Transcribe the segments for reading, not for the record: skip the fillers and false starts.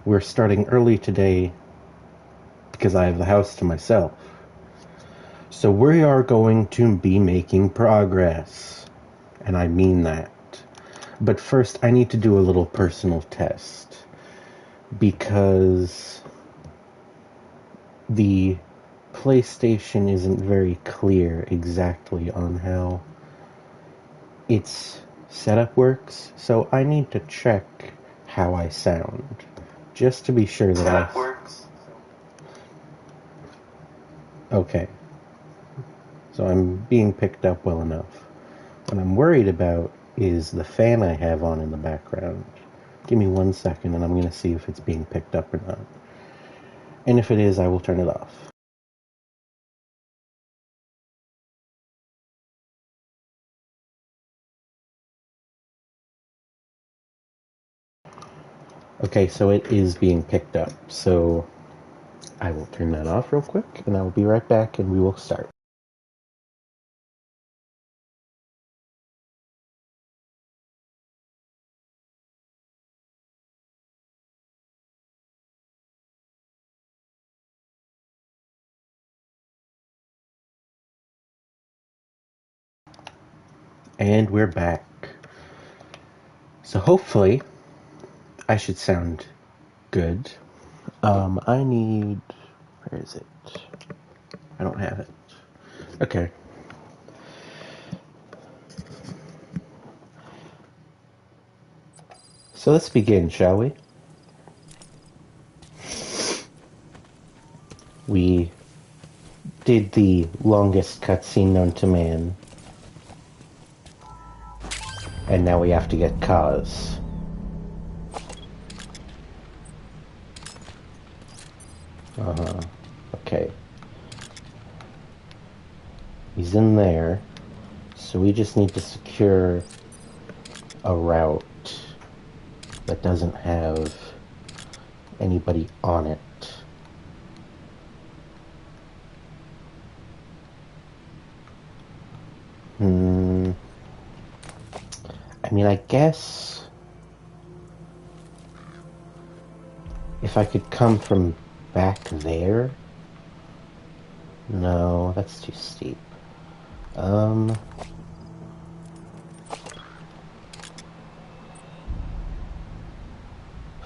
We're starting early today because I have the house to myself. So we are going to be making progress. And I mean that. But first, I need to do a little personal test. Because the PlayStation isn't very clear exactly on how its setup works. So I need to check how I sound. Just to be sure that Setup works. Okay. So I'm being picked up well enough. What I'm worried about is the fan I have on in the background. Give me 1 second and I'm going to see if it's being picked up or not. And if it is, I will turn it off. Okay, so it is being picked up. So I will turn that off real quick and I will be right back and we will start. And we're back. So hopefully I should sound good. I need... Where is it? I don't have it. Okay. So let's begin, shall we? We did the longest cutscene known to man. And now we have to get Kaz. Okay. He's in there. So we just need to secure a route that doesn't have anybody on it. I mean, I guess if I could come from back there. No, that's too steep. If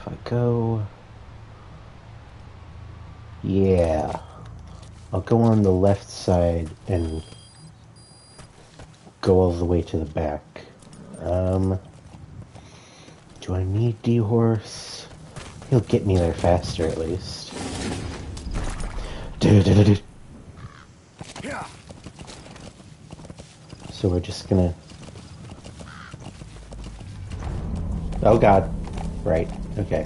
I go... Yeah. I'll go on the left side and go all the way to the back. Do I need D-Horse? He'll get me there faster, at least. So we're just gonna... Oh god. Right. Okay.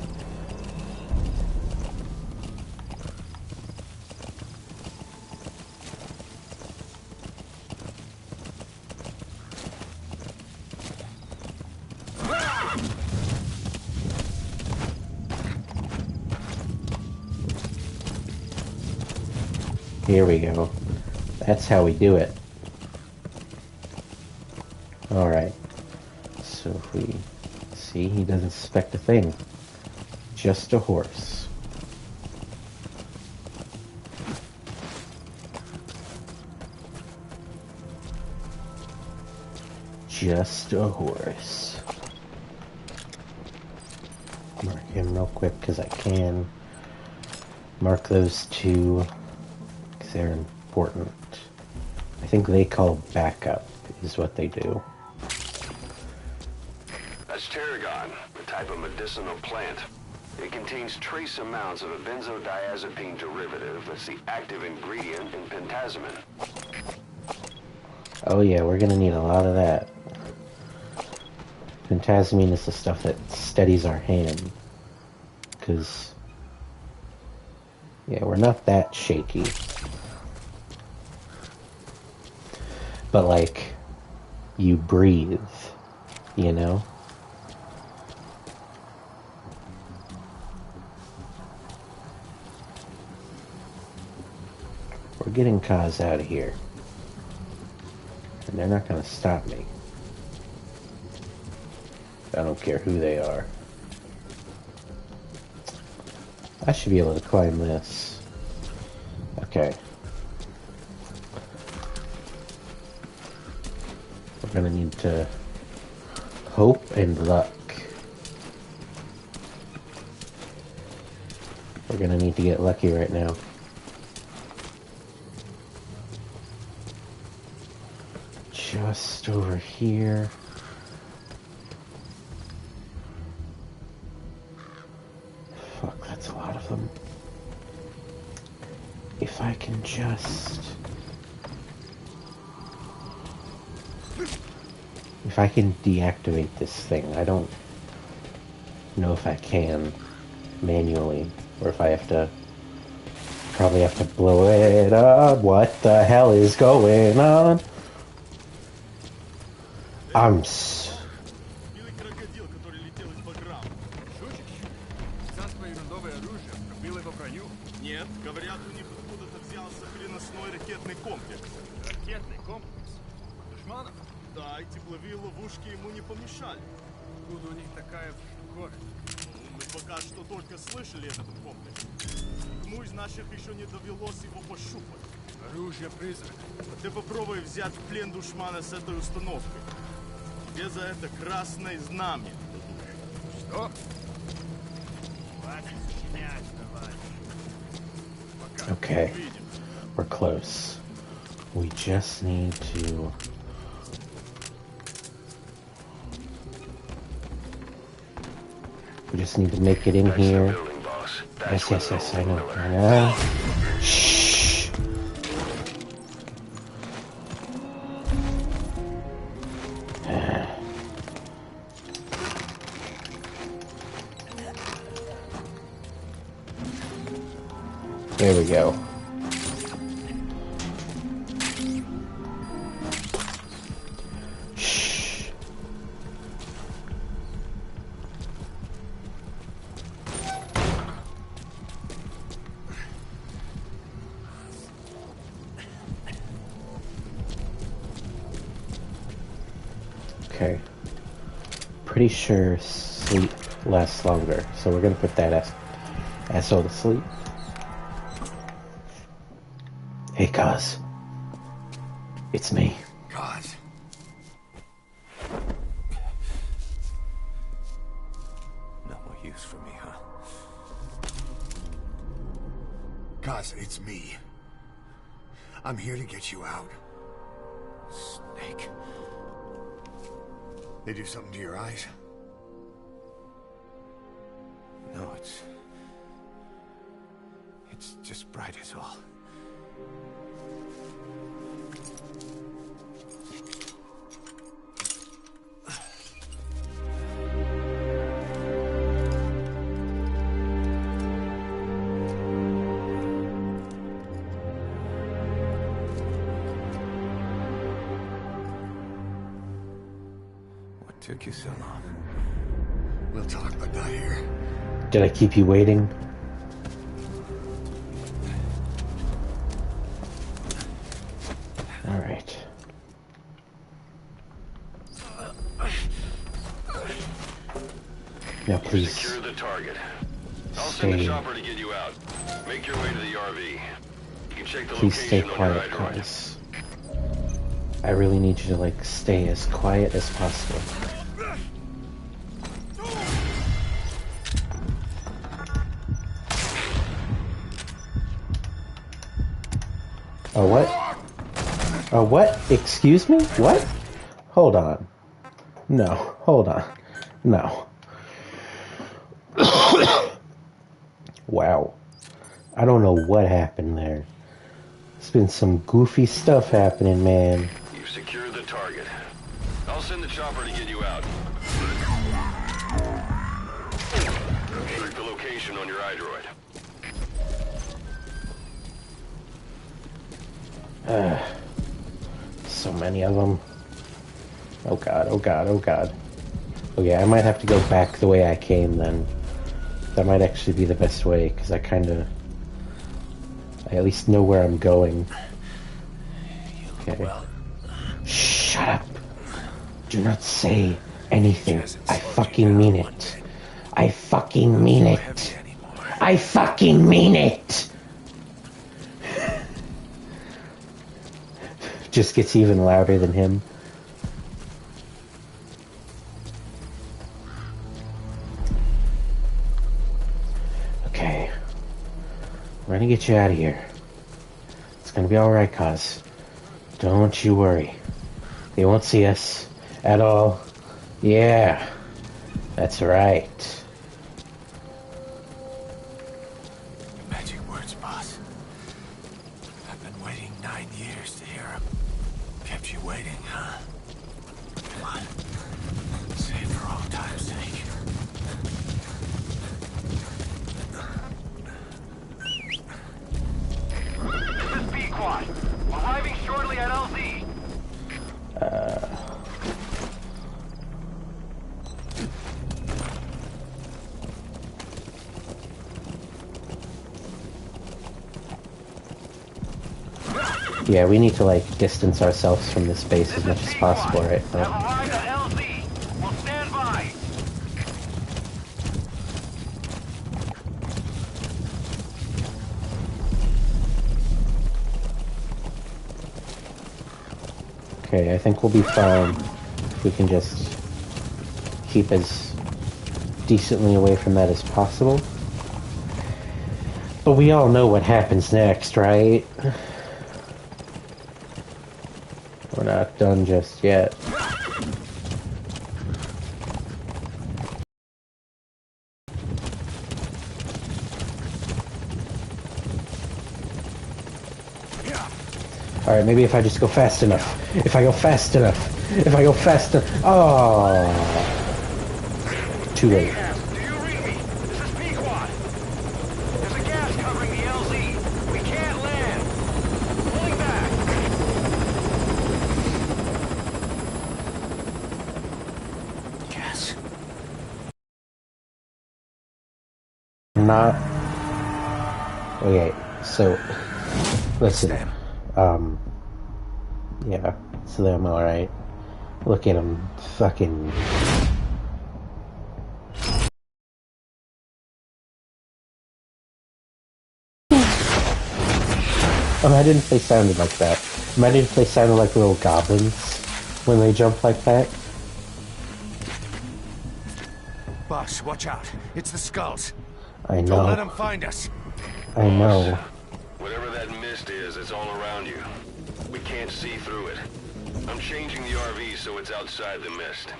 Here we go. That's how we do it. Alright. So if we... See, he doesn't suspect a thing. Just a horse. Just a horse. Mark him real quick because I can. Mark those two because they're important. I think they call backup is what they do. That's tarragon, a type of medicinal plant. It contains trace amounts of a benzodiazepine derivative that's the active ingredient in pentazimine. Oh yeah, we're gonna need a lot of that. Pentazimine is the stuff that steadies our hand. Because, yeah, we're not that shaky. But, like, you breathe, you know? We're getting Kaz out of here. And they're not gonna stop me. I don't care who they are. I should be able to climb this. Okay. We're gonna need to hope and luck. We're gonna need to get lucky right now. Just over here. Fuck, that's a lot of them. If I can just... If I can deactivate this thing, I don't know if I can manually, or if I have to... Probably have to blow it up. What the hell is going on? I'm Нет, говорят, у них откуда-то взялся переносной ракетный комплекс. Ракетный комплекс? Душманов? Да, и тепловые ловушки ему не помешали. Откуда у них такая штуковина? Мы пока что только слышали этот комплекс. Никому из наших еще не довелось его пощупать. Оружие призрак. Ты попробуй взять в плен душмана с этой установкой. Тебе за это красное знамя. Что? Okay, we're close. We just need to... We just need to make it in here. Yes, I know. Shh! There we go. Shh. Okay. Pretty sure sleep lasts longer, so we're gonna put that asshole to sleep. Hey, Kaz. It's me. Kaz. No more use for me, huh? Kaz, it's me. I'm here to get you out. Snake. They do something to your eyes? No, it's just bright as all. What took you so long? We'll talk, but not here. Did I keep you waiting? All right. Now, please. Secure the target. I'll send the chopper to get you out. Make your way to the RV. You can check the Please stay location on your quiet, iDroid. guys. I really need you to, like, stay as quiet as possible. Oh, what? Oh, what? Excuse me? What? Hold on. No, hold on. No. Wow. I don't know what happened there. There's been some goofy stuff happening, man. You've secured the target. I'll send the chopper to get you out. Check the location on your iDroid. So many of them. Oh god, oh god, oh god. Okay, I might have to go back the way I came then. That might actually be the best way, because I at least know where I'm going. Okay. Shut up. Do not say anything. I fucking mean it. I fucking mean it. I fucking mean it! Just gets even louder than him. Okay. We're gonna get you out of here. It's gonna be alright, cuz. Don't you worry. They won't see us at all. Yeah. That's right. Magic words, boss. I've been waiting 9 years to hear them. Kept you waiting, huh? Come on. Say it for all time's sake. This is Pequod. Arriving shortly at LZ. Yeah, we need to, like, distance ourselves from this base as much as possible, right? Have arrived at LZ. We'll stand by. Okay, I think we'll be fine if we can just keep as decently away from that as possible. But we all know what happens next, right? We're not done just yet. Alright, maybe if I just go fast enough. If I go fast enough. If I go fast enough. Oh. Too late. Do you read me? This is Pequod. There's a gas covering the LZ. We can't land. Pulling back. Gas. Not. Okay, so. Listen. Them. Yeah, it's them, alright. Look at them, fucking. Imagine if they sounded like that. Imagine if they sounded like little goblins when they jump like that. Boss, watch out. It's the skulls. I Don't let know. them find us. I know. Whatever that mist is, it's all around you. We can't see through it. I'm changing the RV so it's outside the mist.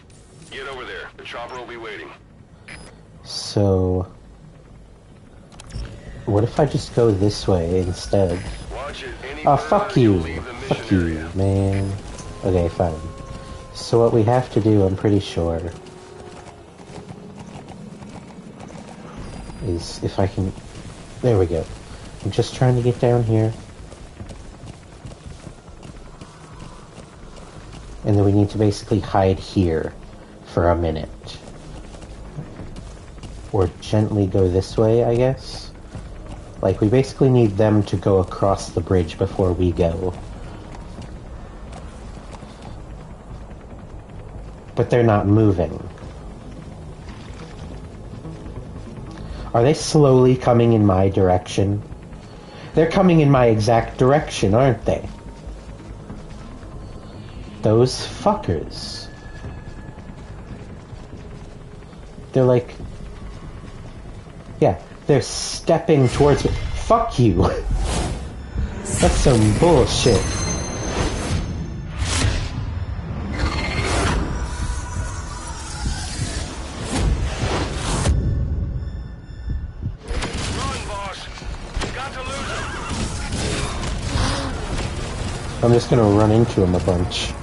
Get over there. The chopper will be waiting. So. What if I just go this way instead? Watch it. Any Oh, further, fuck you'll you. leave the mission Fuck you, area. man. Okay, fine. So what we have to do, I'm pretty sure, is if I can... There we go. I'm just trying to get down here. And then we need to basically hide here for a minute. Or gently go this way, I guess. Like, we basically need them to go across the bridge before we go. But they're not moving. Are they slowly coming in my direction? They're coming in my exact direction, aren't they? Those fuckers. They're like... Yeah, they're stepping towards me. Fuck you! That's some bullshit. Run, boss. Got to lose him. I'm just gonna run into him a bunch.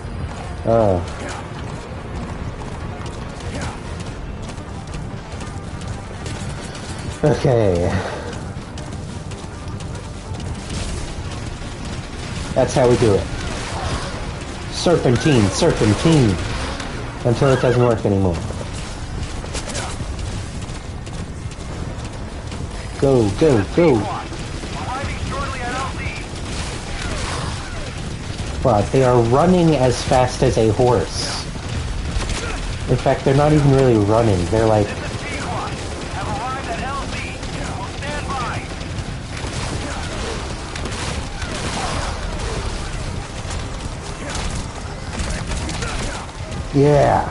Okay. That's how we do it. Serpentine, serpentine. Until it doesn't work anymore. Go, go, go. Arriving shortly at LZ. Wow, they are running as fast as a horse. In fact, they're not even really running. They're like... This is Pequod. Have arrived at LZ. We'll stand Yeah.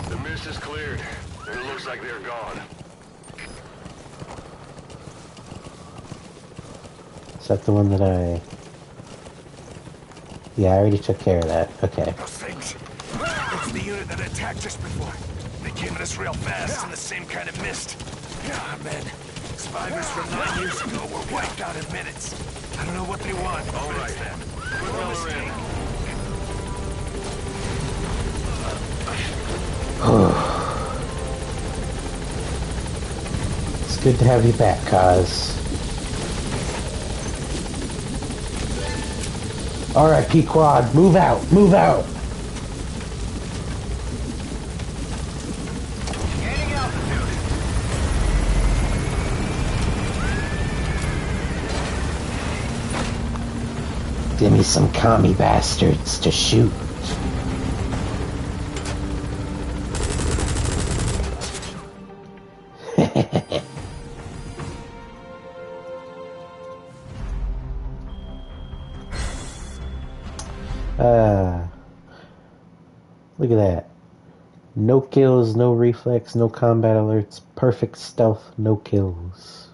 The mist is cleared, and it looks like they're gone. Is that the one that I... Yeah, I already took care of that. Okay. Those things. It's the unit that attacked us before. They came at us real fast in the same kind of mist. Ah, man. Survivors from 9 years ago were wiped out in minutes. I don't know what they want. All but right. it's them. Put No Miller in. mistake. It's good to have you back, Kaz. Alright, P-Quad, move out! Move out! Gaining altitude. Give me some commie bastards to shoot. Look at that. No kills, no reflex, no combat alerts, perfect stealth, no kills.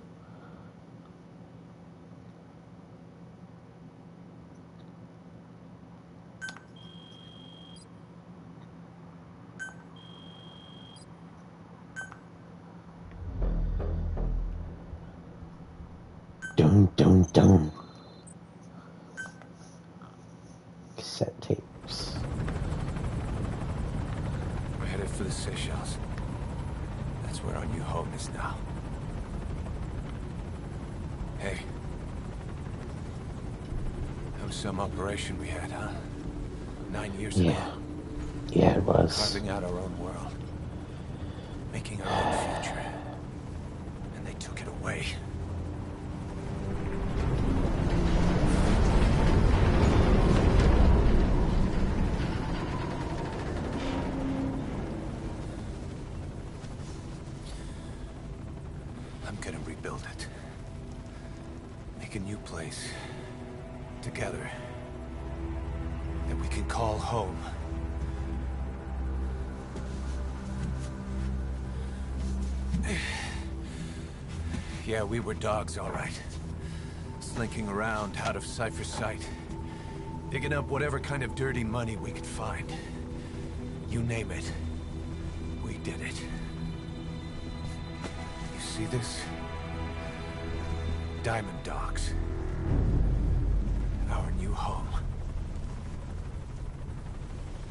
Dun dun dun. Cassette tapes. We're headed for the Seychelles. That's where our new home is now. Hey. That was some operation we had, huh? 9 years ago. Yeah. Yeah, it was. Carving out our own world. Making our own future. And they took it away. I'm gonna rebuild it. Make a new place. Together. That we can call home. Yeah, we were dogs, all right. Slinking around out of Cypher's sight. Digging up whatever kind of dirty money we could find. You name it. We did it. You see this? Diamond Dogs. Our new home.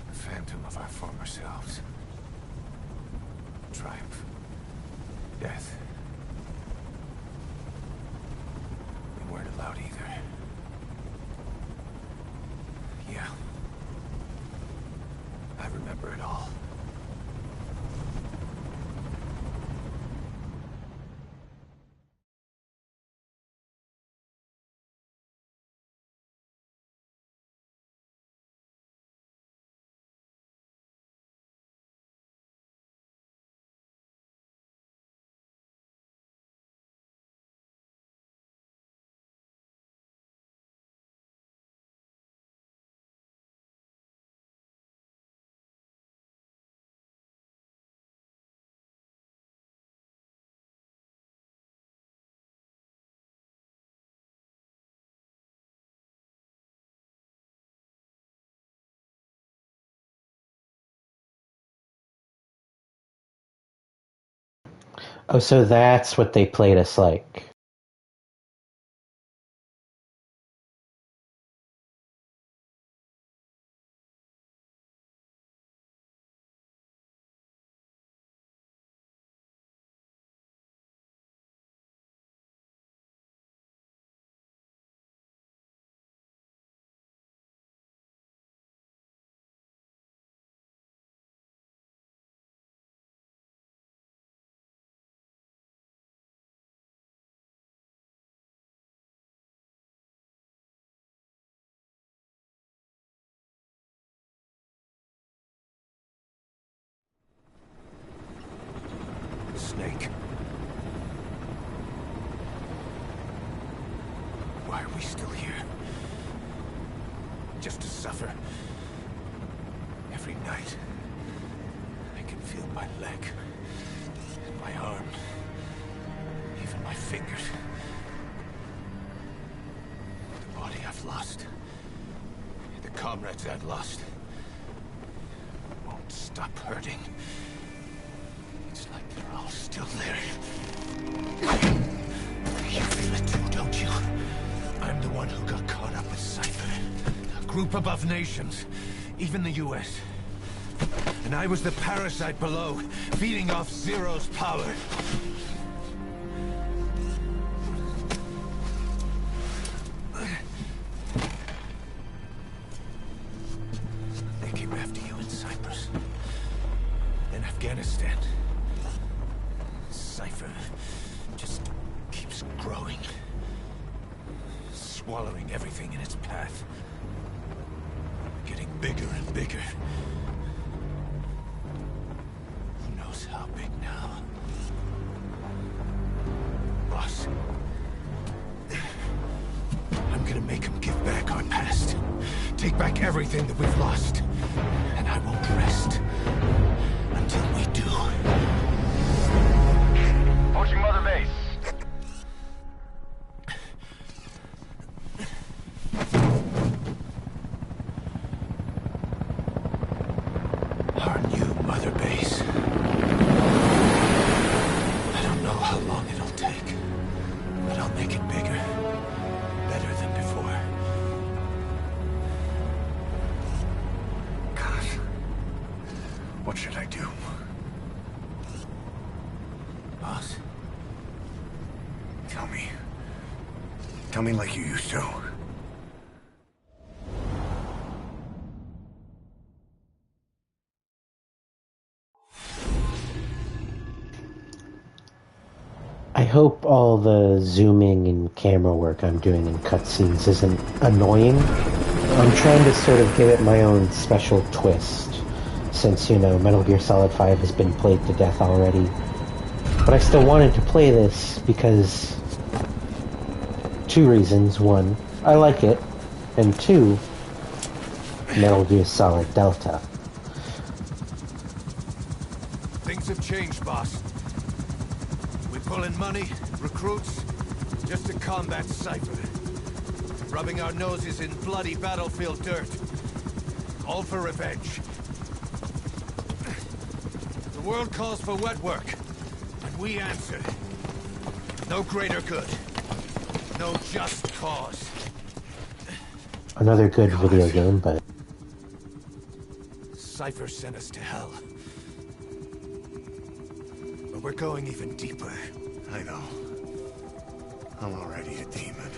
The phantom of our former selves. Triumph. Death. We weren't allowed either. Yeah. I remember it all. Oh, so that's what they played us like. Snake. just to suffer. Every night, I can feel my leg, and my arm, even my fingers. The body I've lost, the comrades I've lost, won't stop hurting. It's like they're all still there. You feel it too, don't you? I'm the one who got caught up with Cypher. A group above nations, even the US. And I was the parasite below, feeding off Zero's power. They came after you in Cyprus. Then Afghanistan. Cypher just keeps growing. Swallowing everything in its path. Getting bigger and bigger. Who knows how big now? Boss. I'm gonna make him give back our past. Take back everything that we've lost. And I won't rest until we do. Approaching Mother Base. Our new Mother Base. I don't know how long it'll take, but I'll make it bigger. Better than before. Gosh. What should I do? Boss? Tell me. Tell me like you used to. I hope all the zooming and camera work I'm doing in cutscenes isn't annoying. I'm trying to sort of give it my own special twist, since, you know, Metal Gear Solid 5 has been played to death already. But I still wanted to play this because... two reasons. One, I like it. And two, Metal Gear Solid Delta. Things have changed, boss. We pull in money, recruits, just to combat Cypher. Rubbing our noses in bloody battlefield dirt. All for revenge. The world calls for wet work, and we answer. No greater good. No just cause. Another good video game, but... Cypher sent us to hell. But we're going even deeper. I know. I'm already a demon.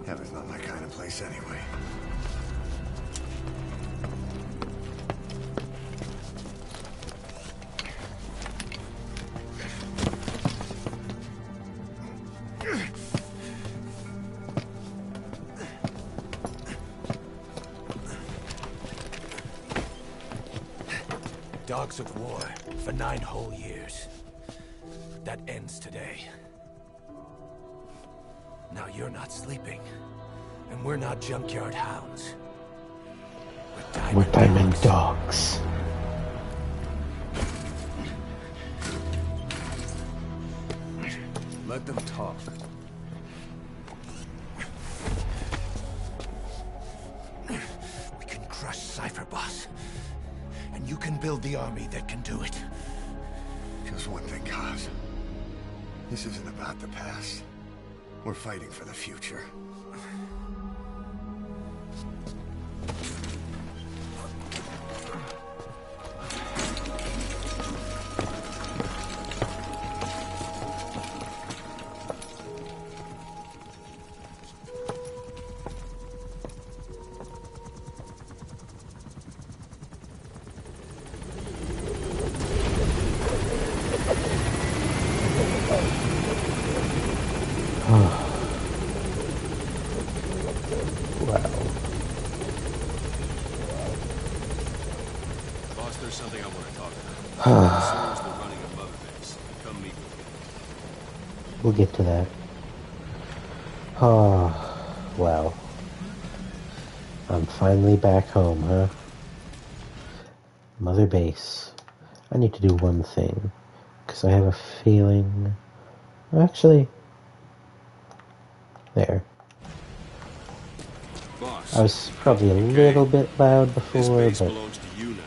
Heaven's not my kind of place anyway. Dogs of war for 9 whole years. That ends today. Now you're not sleeping, and we're not junkyard hounds. We're diamond dogs. Let them talk. We can crush Cypher, boss. And you can build the army that can do it. Just one thing, Kaz. This isn't about the past. We're fighting for the future. Boss, there's something I want to talk about. As soon as they're running a Mother Base, come meet with me. We'll get to that. Oh, wow. I'm finally back home, huh? Mother Base. I need to do one thing, because I have a feeling... Actually... There. Boss. I was probably a little bit loud This before, base but... belongs to you now.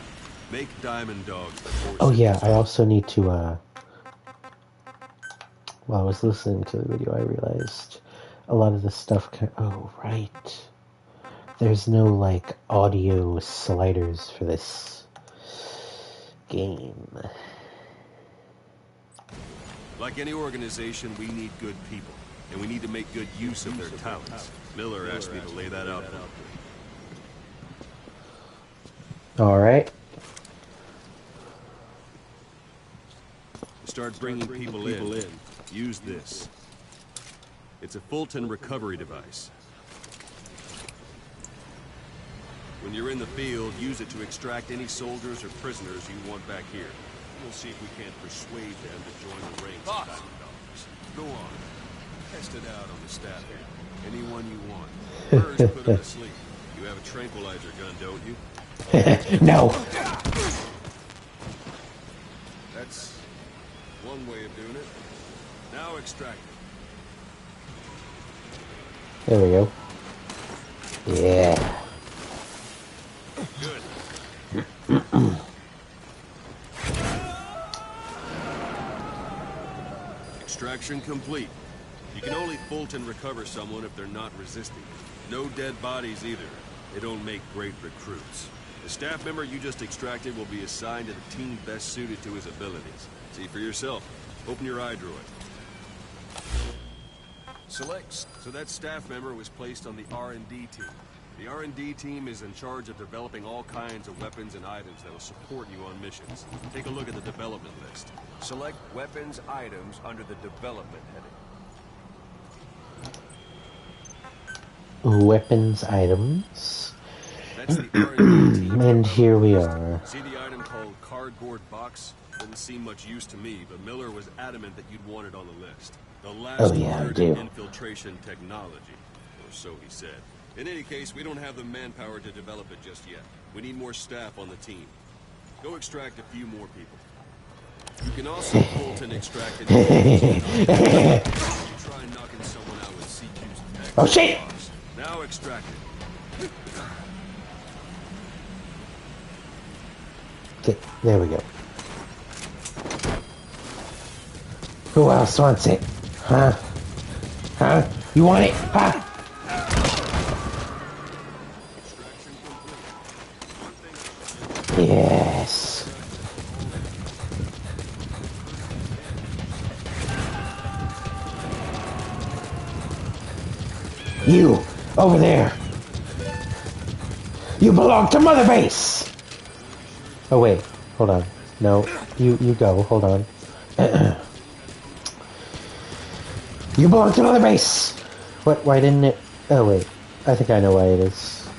Make diamond dogs before Oh yeah, I citizens. also need to, while I was listening to the video, I realized a lot of the stuff oh, right. There's no, like, audio sliders for this game. Like any organization, we need good people, and we need to make good use of their talents. Miller asked me to lay that out. Alright. Start bringing people in. Use this. It's a Fulton recovery device. When you're in the field, use it to extract any soldiers or prisoners you want back here. We'll see if we can't persuade them to join the ranks of diamond dogs. Go on. Test it out on the staff here. Anyone you want. First, put them to sleep. You have a tranquilizer gun, don't you? No! That's one way of doing it. Now extract it. There we go. Yeah. Good. Extraction complete. You can only Fulton recover someone if they're not resisting. No dead bodies either. They don't make great recruits. The staff member you just extracted will be assigned to the team best suited to his abilities. See for yourself. Open your eye droid. Select. So that staff member was placed on the R&D team. The R&D team is in charge of developing all kinds of weapons and items that will support you on missions. Take a look at the development list. Select weapons items under the development heading. Weapons items. That's the R&D team. And here we are. See the item called cardboard box? Didn't seem much use to me, but Miller was adamant that you'd want it on the list. The last word in infiltration technology, or so he said. In any case, we don't have the manpower to develop it just yet. We need more staff on the team. Go extract a few more people. You can also Fulton extract it. Try knocking someone out with CQ's tech. Oh shit! Now extract it. Okay, there we go. Who else wants it? Huh? Huh? You want it? Huh? Yes. You, over there. You belong to Mother Base. Oh wait, hold on. No, you go. Hold on. You belong to Mother Base. What? Why didn't it? Oh wait, I think I know why it is.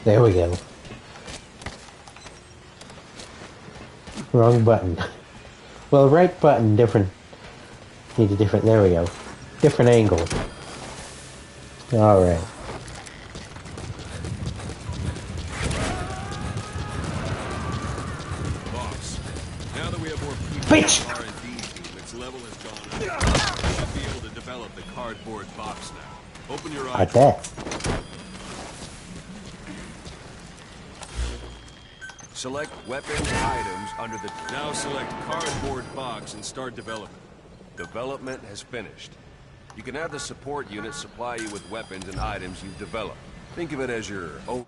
There we go. Wrong button. Well, right button, different. Need a different. There we go. Different angle. All right. Boss, now that we have more people Bitch! in the R&D team, its level has gone up. You should be able to develop the cardboard box now. Open your eyes. I bet. Select weapons items under the... Now select cardboard box and start development. Development has finished. You can have the support unit supply you with weapons and items you've developed. Think of it as your own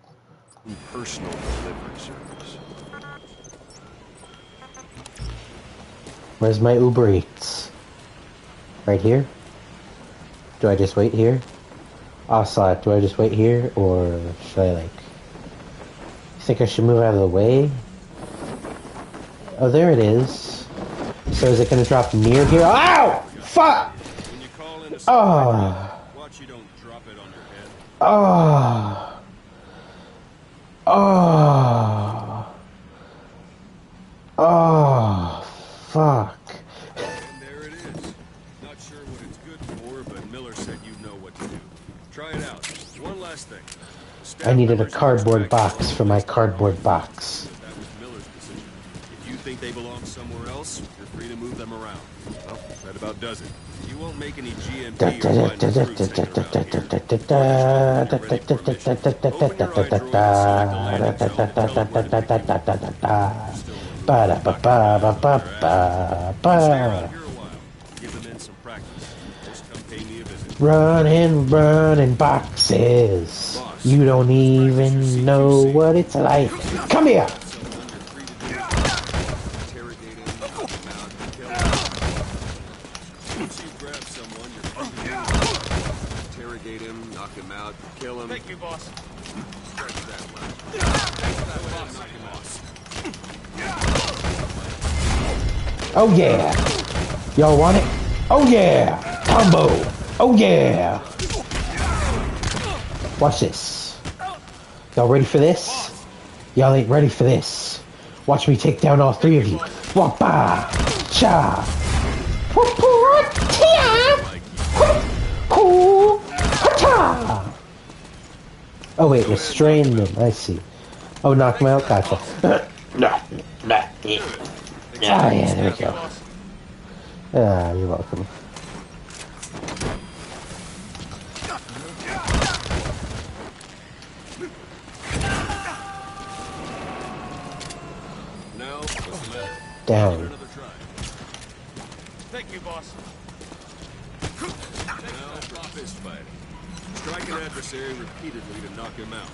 personal delivery service. Where's my Uber Eats? Right here? Do I just wait here? Ocelot, do I just wait here? Or should I, like... You think I should move out of the way? Oh, there it is. So is it going to drop near here? Ow! Fuck! When you call in a supply, watch you don't drop it on your head. Oh. Oh. Oh. Fuck. And there it is. was good for, but Miller said you know what to do. Try it out. One last thing. I needed a cardboard box for my cardboard box. That was Miller's decision. If you think they belong somewhere else, you're free to move them around. Well, that about does it. You won't make any GMP or find recruits hanging around here. Open your eye droid and select the landing zone and tell it where to pick you up. Still stay around here a while. Give the men some practice. Just come pay me a visit. Running boxes. You don't even know what it's like. Come here! Interrogate him, knock him out, kill him. Thank you, boss. Stretch that line. Knock him off. Oh yeah! Y'all want it? Oh yeah! Combo! Oh yeah! Watch this. Y'all ready for this? Y'all ain't ready for this. Watch me take down all three of you. Wappa! Cha! Oh wait, restrain them. I see. Oh, knock him out. Gotcha. Ah, yeah, there we go. Ah, you're welcome. Now, what's the matter? Down. Another try. Thank you, boss. Now for fist fighting. Strike an adversary repeatedly to knock him out.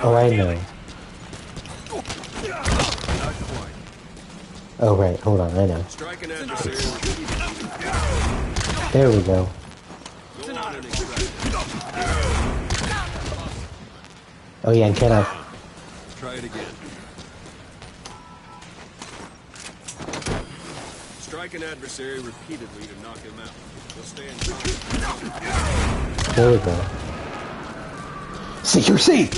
Oh, I know. Not quite. Oh, right. Hold on. I know. Strike an adversary repeatedly. There we go. Go on and extract. Oh, yeah, and can I? Try it again. Strike an adversary repeatedly to knock him out. He'll stay in contact. There we go. Secrecy!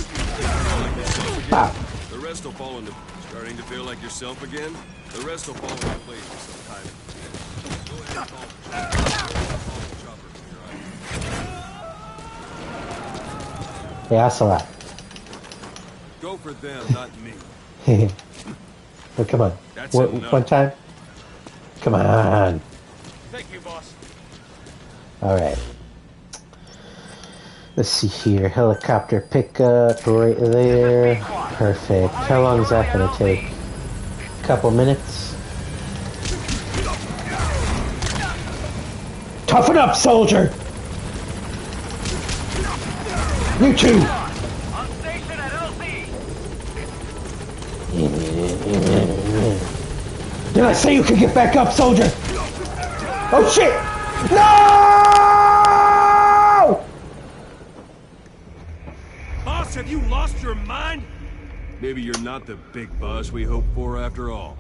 Bow. The rest will fall into... Starting to feel like yourself again? The rest will fall into place for some time. Go ahead and call the chopper for your eyes. Yeah, that's a lot. Go for them, not me. Oh, come on. That's enough. One time? Come on. Thank you, boss. Alright. Let's see here. Helicopter pickup right there. Perfect. How long is that going to take? A couple minutes? Toughen up, soldier! You too! On station at LC. Did I say you could get back up, soldier? Oh shit! No! Boss, have you lost your mind? Maybe you're not the big boss we hoped for after all.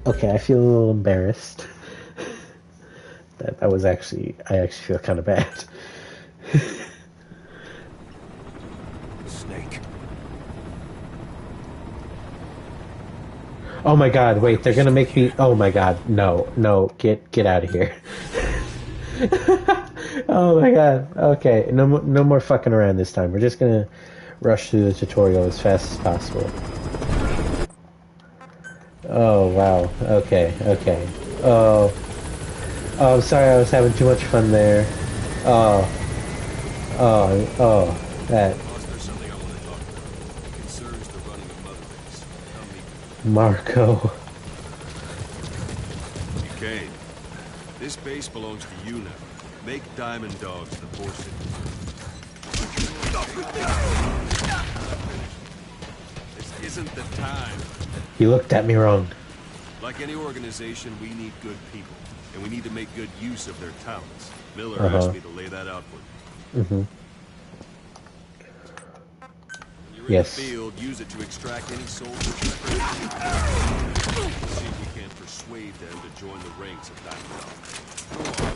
Okay, I feel a little embarrassed. That was actually... I actually feel kind of bad. Snake. Oh my god, wait, they're gonna make me... Oh my god, no, get out of here. Oh my god, okay, no more fucking around this time. We're just gonna rush through the tutorial as fast as possible. Oh, wow, okay. Oh, I'm sorry, I was having too much fun there. That... Boss, there's something I want to talk about. It concerns the running of Mother Base. Come meet me. Marco. Okay. This base belongs to you now. Make Diamond Dogs the force. This isn't the time. You looked at me wrong. Like any organization, we need good people. And we need to make good use of their talents. Miller Uh-huh. asked me to lay that out for you. Mm-hmm. When you're Yes. in the field, use it to extract any soldiers. See if we can persuade them to join the ranks of Diamond Dogs. Go on.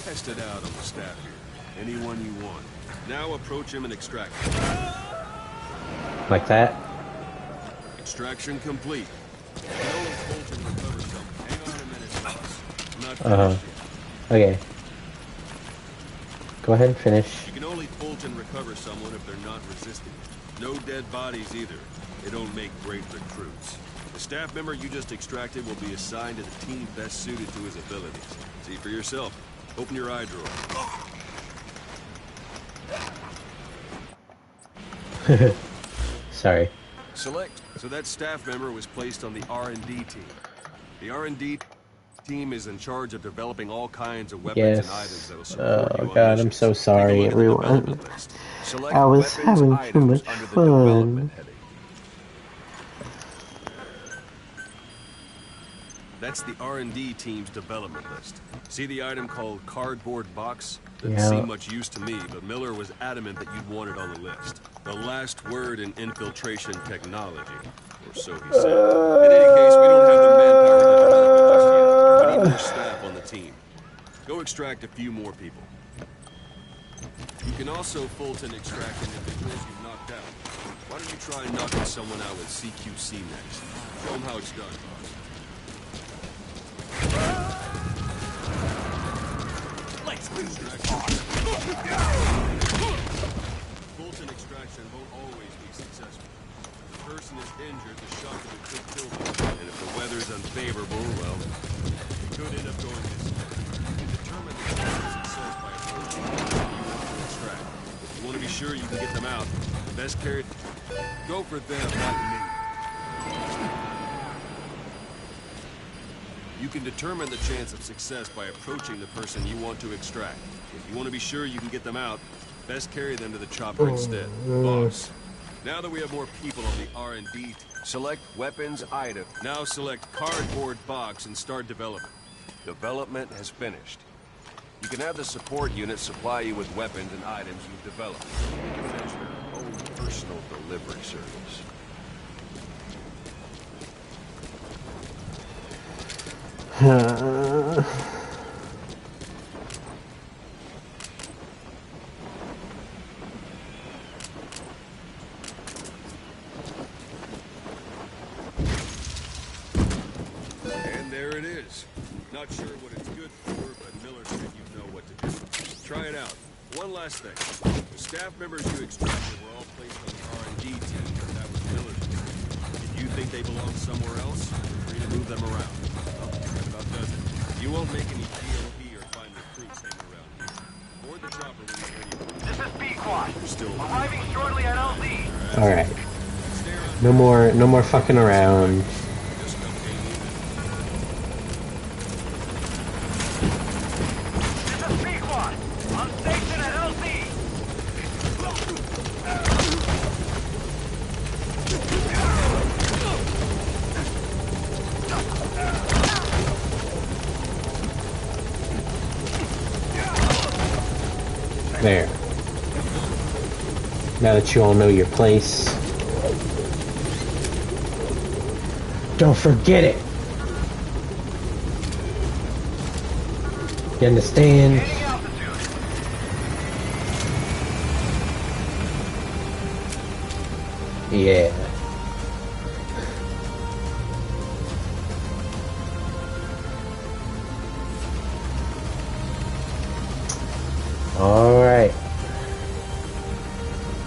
Test it out on the staff here. Anyone you want. Now approach him and extract him. Like that? Extraction complete. Kill and Fulton recover something. Hang on a minute, boss. not Uh-huh. finished yet. Okay. Go ahead and finish. You can only Fulton recover someone if they're not resisting. No dead bodies either. They don't make great recruits. The staff member you just extracted will be assigned to the team best suited to his abilities. See for yourself. Open your eye drawer. Sorry. Select. So that staff member was placed on the R&D team. The R&D team is in charge of developing all kinds of weapons and items that will Yes. support you Oh on God, I'm missions. so Take a sorry, look at the everyone. development list. Select I was weapons having too items much under the fun. development heading. That's the R&D team's development list. See the item called cardboard box? Didn't Yeah. seem much use to me, but Miller was adamant that you'd want it on the list. The last word in infiltration technology, or so he said. In any case, we don't have the manpower to develop it just yet. We need more staff on the team. Go extract a few more people. You can also Fulton extract individuals you've knocked out. Why don't you try knocking someone out with CQC next? Show them how it's done, boss. Fulton extraction won't always be successful. If the person is injured, the shock of it could kill them. And if the weather's unfavorable, well, it could end up going this way. You can determine the chance of success by approaching the person you want to extract. If you want to be sure you can get them out, the best carried... Go for them, not me. You can determine the chance of success by approaching the person you want to extract. If you want to be sure you can get them out, best carry them to the chopper instead. Boss. Now that we have more people on the R&D team, select weapons item. Now select cardboard box and start development. Development has finished. You can have the support unit supply you with weapons and items you've developed. Think of it as your own personal delivery service. And there it is. Not sure what it's good for, but Miller said you know what to do. Try it out. One last thing. The staff members you extracted were all placed on the R&D team, but that was Miller's decision. If you think they belong somewhere else, feel free to move them around. Well, that about does it. You won't make any GOP or find recruits hanging around here. Board the chopper when you're ready. This is B-Quad. You're still Arriving shortly at LZ. All right. No more fucking around. just okay with This is B-Quad. On station at LZ. There. Now that you all know your place, don't forget it. You understand? Gaining altitude. Yeah. All right.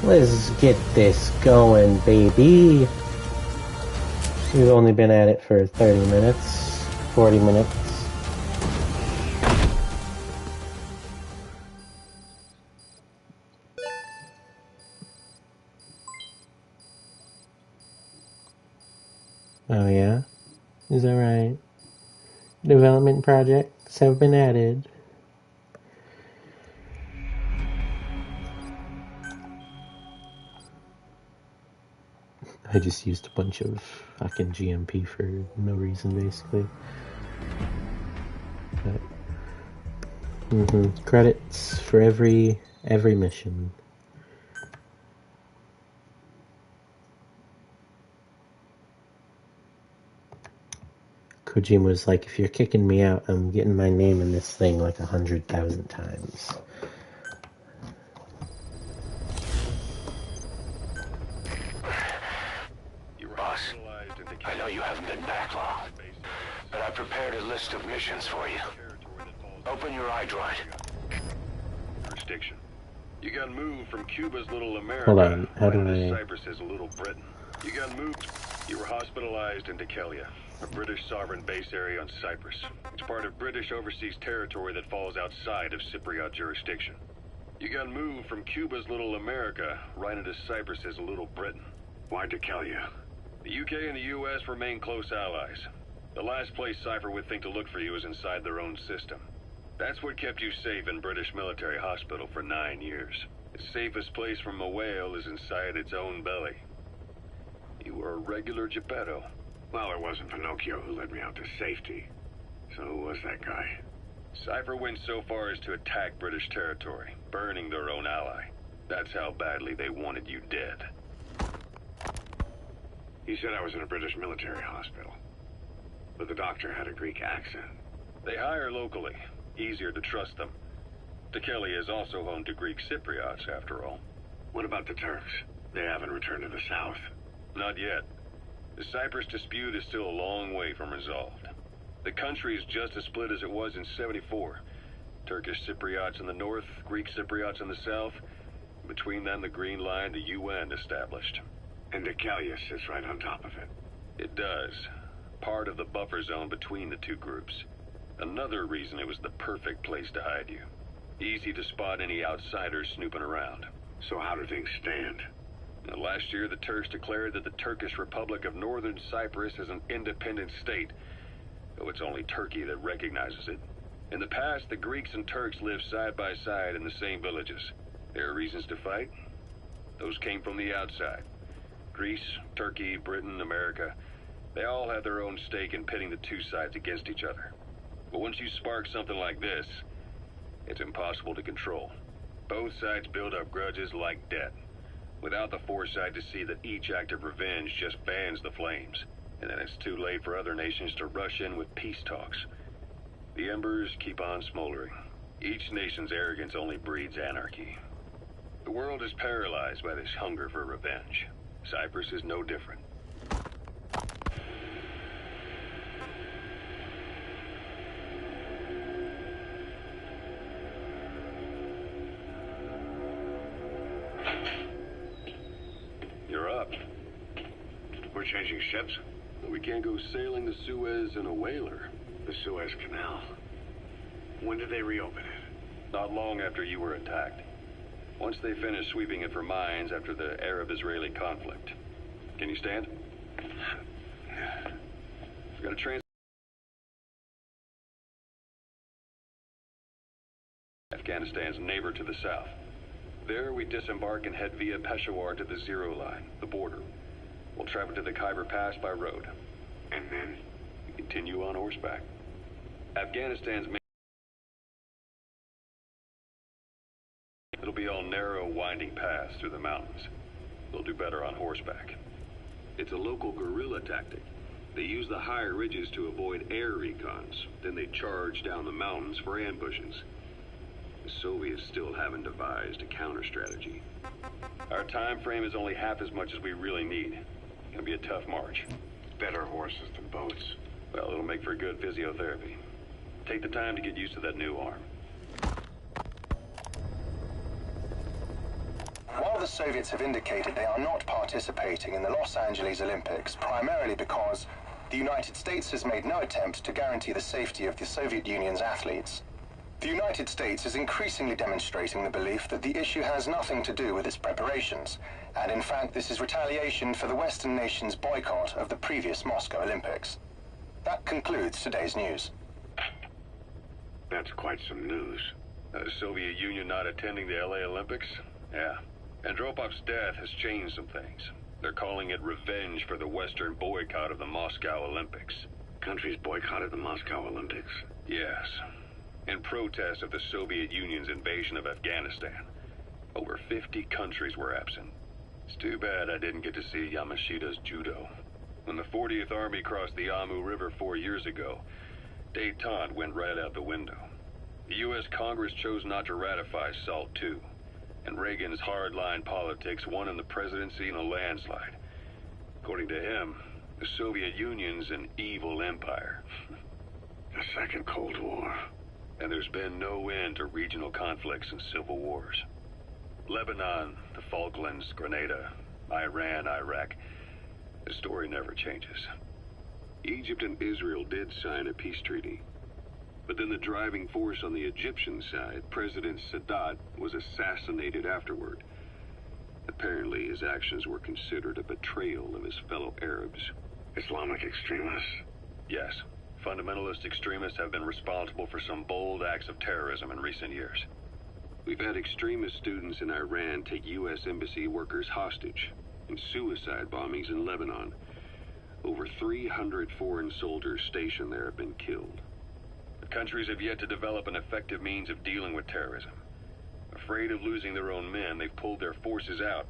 Let's get this going, baby. We've only been at it for 30 minutes, 40 minutes. Oh yeah? Is that right? Development projects have been added. I just used a bunch of fucking GMP for no reason, basically. But, credits for every mission. Kojima was like, if you're kicking me out, I'm getting my name in this thing like 100,000 times. Boss, I know you haven't been back long, but I prepared a list of missions for you. Open your eye droid. Jurisdiction. You got moved from Cuba's Little America. Hold on, how do right into I... Cyprus's Little Britain. You got moved. You were hospitalized in Decalia, a British sovereign base area on Cyprus. It's part of British overseas territory that falls outside of Cypriot jurisdiction. You got moved from Cuba's Little America right into Cyprus's Little Britain. Why Decalia? The UK and the US remain close allies. The last place Cypher would think to look for you is inside their own system. That's what kept you safe in British military hospital for 9 years. The safest place from a whale is inside its own belly. You were a regular Geppetto. Well, it wasn't Pinocchio who led me out to safety. So who was that guy? Cypher went so far as to attack British territory, burning their own ally. That's how badly they wanted you dead. He said I was in a British military hospital. But the doctor had a Greek accent. They hire locally. Easier to trust them. Decalia is also home to Greek Cypriots, after all. What about the Turks? They haven't returned to the south. Not yet. The Cyprus dispute is still a long way from resolved. The country is just as split as it was in '74. Turkish Cypriots in the north, Greek Cypriots in the south. Between them, the Green Line, the UN established. And Decalia sits right on top of it. It does. Part of the buffer zone between the two groups. Another reason it was the perfect place to hide you. Easy to spot any outsiders snooping around. So how do things stand? Now, last year, the Turks declared that the Turkish Republic of Northern Cyprus is an independent state, though it's only Turkey that recognizes it. In the past, the Greeks and Turks lived side by side in the same villages. There are reasons to fight. Those came from the outside. Greece, Turkey, Britain, America, they all have their own stake in pitting the two sides against each other. But once you spark something like this, it's impossible to control. Both sides build up grudges like debt, without the foresight to see that each act of revenge just fans the flames, and then it's too late for other nations to rush in with peace talks. The embers keep on smoldering. Each nation's arrogance only breeds anarchy. The world is paralyzed by this hunger for revenge. Cyprus is no different. You're up. We're changing ships? We can't go sailing the Suez in a whaler. The Suez Canal. When did they reopen it? Not long after you were attacked. Once they finished sweeping it for mines after the Arab-Israeli conflict. Can you stand? We've got a Afghanistan's neighbor to the south. There we disembark and head via Peshawar to the Zero Line, the border. We'll travel to the Khyber Pass by road. And then? We continue on horseback. Afghanistan's main... It'll be all narrow, winding paths through the mountains. They'll do better on horseback. It's a local guerrilla tactic. They use the higher ridges to avoid air recons. Then they charge down the mountains for ambushes. The Soviets still haven't devised a counter strategy. Our time frame is only half as much as we really need. It's gonna be a tough march. Better horses than boats. Well, it'll make for good physiotherapy. Take the time to get used to that new arm. While the Soviets have indicated they are not participating in the Los Angeles Olympics, primarily because the United States has made no attempt to guarantee the safety of the Soviet Union's athletes, the United States is increasingly demonstrating the belief that the issue has nothing to do with its preparations, and in fact this is retaliation for the Western nations' boycott of the previous Moscow Olympics. That concludes today's news. That's quite some news. The Soviet Union not attending the LA Olympics? Yeah. Andropov's death has changed some things. They're calling it revenge for the Western boycott of the Moscow Olympics. Countries boycotted the Moscow Olympics? Yes. In protest of the Soviet Union's invasion of Afghanistan. Over 50 countries were absent. It's too bad I didn't get to see Yamashita's judo. When the 40th Army crossed the Amu River 4 years ago, détente went right out the window. The U.S. Congress chose not to ratify SALT II, and Reagan's hardline politics won him the presidency in a landslide. According to him, the Soviet Union's an evil empire. The Second Cold War. And there's There's been no end to regional conflicts and civil wars. Lebanon, the Falklands, Grenada, Iran, Iraq. The story never changes. Egypt and Israel did sign a peace treaty. But then the driving force on the Egyptian side, President Sadat, was assassinated afterward. Apparently, his actions were considered a betrayal of his fellow Arabs. Islamic extremists? Yes, fundamentalist extremists have been responsible for some bold acts of terrorism in recent years. We've had extremist students in Iran take U.S. embassy workers hostage, and suicide bombings in Lebanon. Over 300 foreign soldiers stationed there have been killed. The countries have yet to develop an effective means of dealing with terrorism. Afraid of losing their own men, they've pulled their forces out,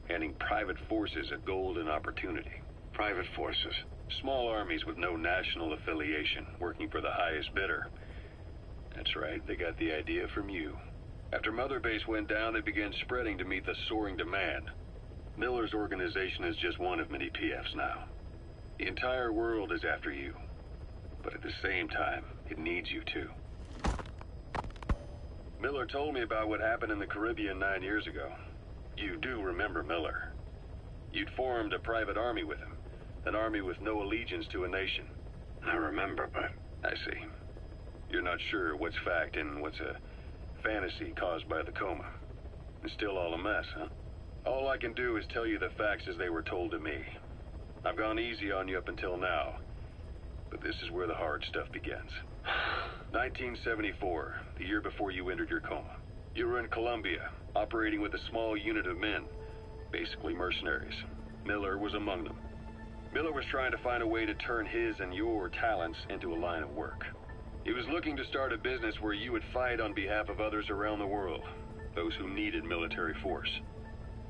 handing private forces a golden opportunity. Private forces? Small armies with no national affiliation, working for the highest bidder. That's right, they got the idea from you. After Mother Base went down, they began spreading to meet the soaring demand. Miller's organization is just one of many PFs now. The entire world is after you. But at the same time, it needs you too. Miller told me about what happened in the Caribbean 9 years ago. You do remember Miller. You'd formed a private army with him. An army with no allegiance to a nation. I remember, but... I see. You're not sure what's fact and what's a fantasy caused by the coma. It's still all a mess, huh? All I can do is tell you the facts as they were told to me. I've gone easy on you up until now. But this is where the hard stuff begins. 1974, the year before you entered your coma. You were in Colombia, operating with a small unit of men, basically mercenaries. Miller was among them. Miller was trying to find a way to turn his and your talents into a line of work. He was looking to start a business where you would fight on behalf of others around the world, those who needed military force.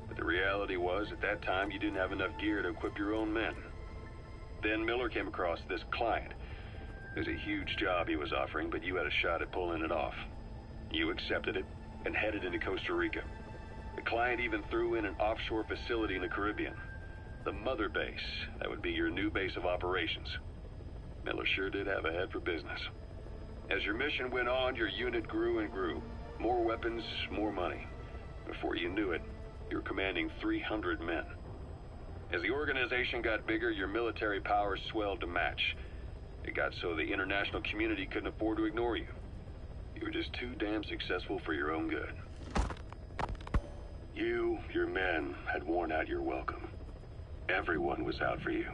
But the reality was, at that time, you didn't have enough gear to equip your own men. Then Miller came across this client. It was a huge job he was offering, but you had a shot at pulling it off. You accepted it and headed into Costa Rica. The client even threw in an offshore facility in the Caribbean. The Mother Base, that would be your new base of operations. Miller sure did have a head for business. As your mission went on, your unit grew and grew. More weapons, more money. Before you knew it, you were commanding 300 men. As the organization got bigger, your military powers swelled to match. It got so the international community couldn't afford to ignore you. You were just too damn successful for your own good. You, your men, had worn out your welcome. Everyone was out for you.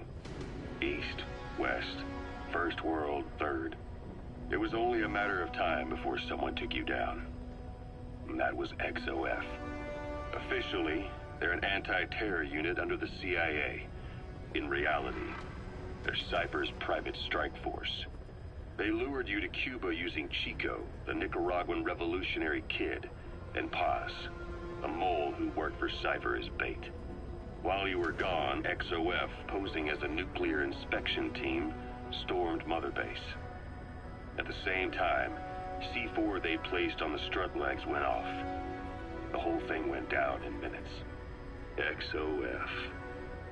East, West, First World, Third. It was only a matter of time before someone took you down. And that was XOF. Officially, they're an anti-terror unit under the CIA. In reality, they're Cypher's private strike force. They lured you to Cuba using Chico, the Nicaraguan revolutionary kid, and Paz, a mole who worked for Cypher as bait. While you were gone, XOF, posing as a nuclear inspection team, stormed Mother Base. At the same time, C4 they placed on the strut legs went off. The whole thing went down in minutes. XOF.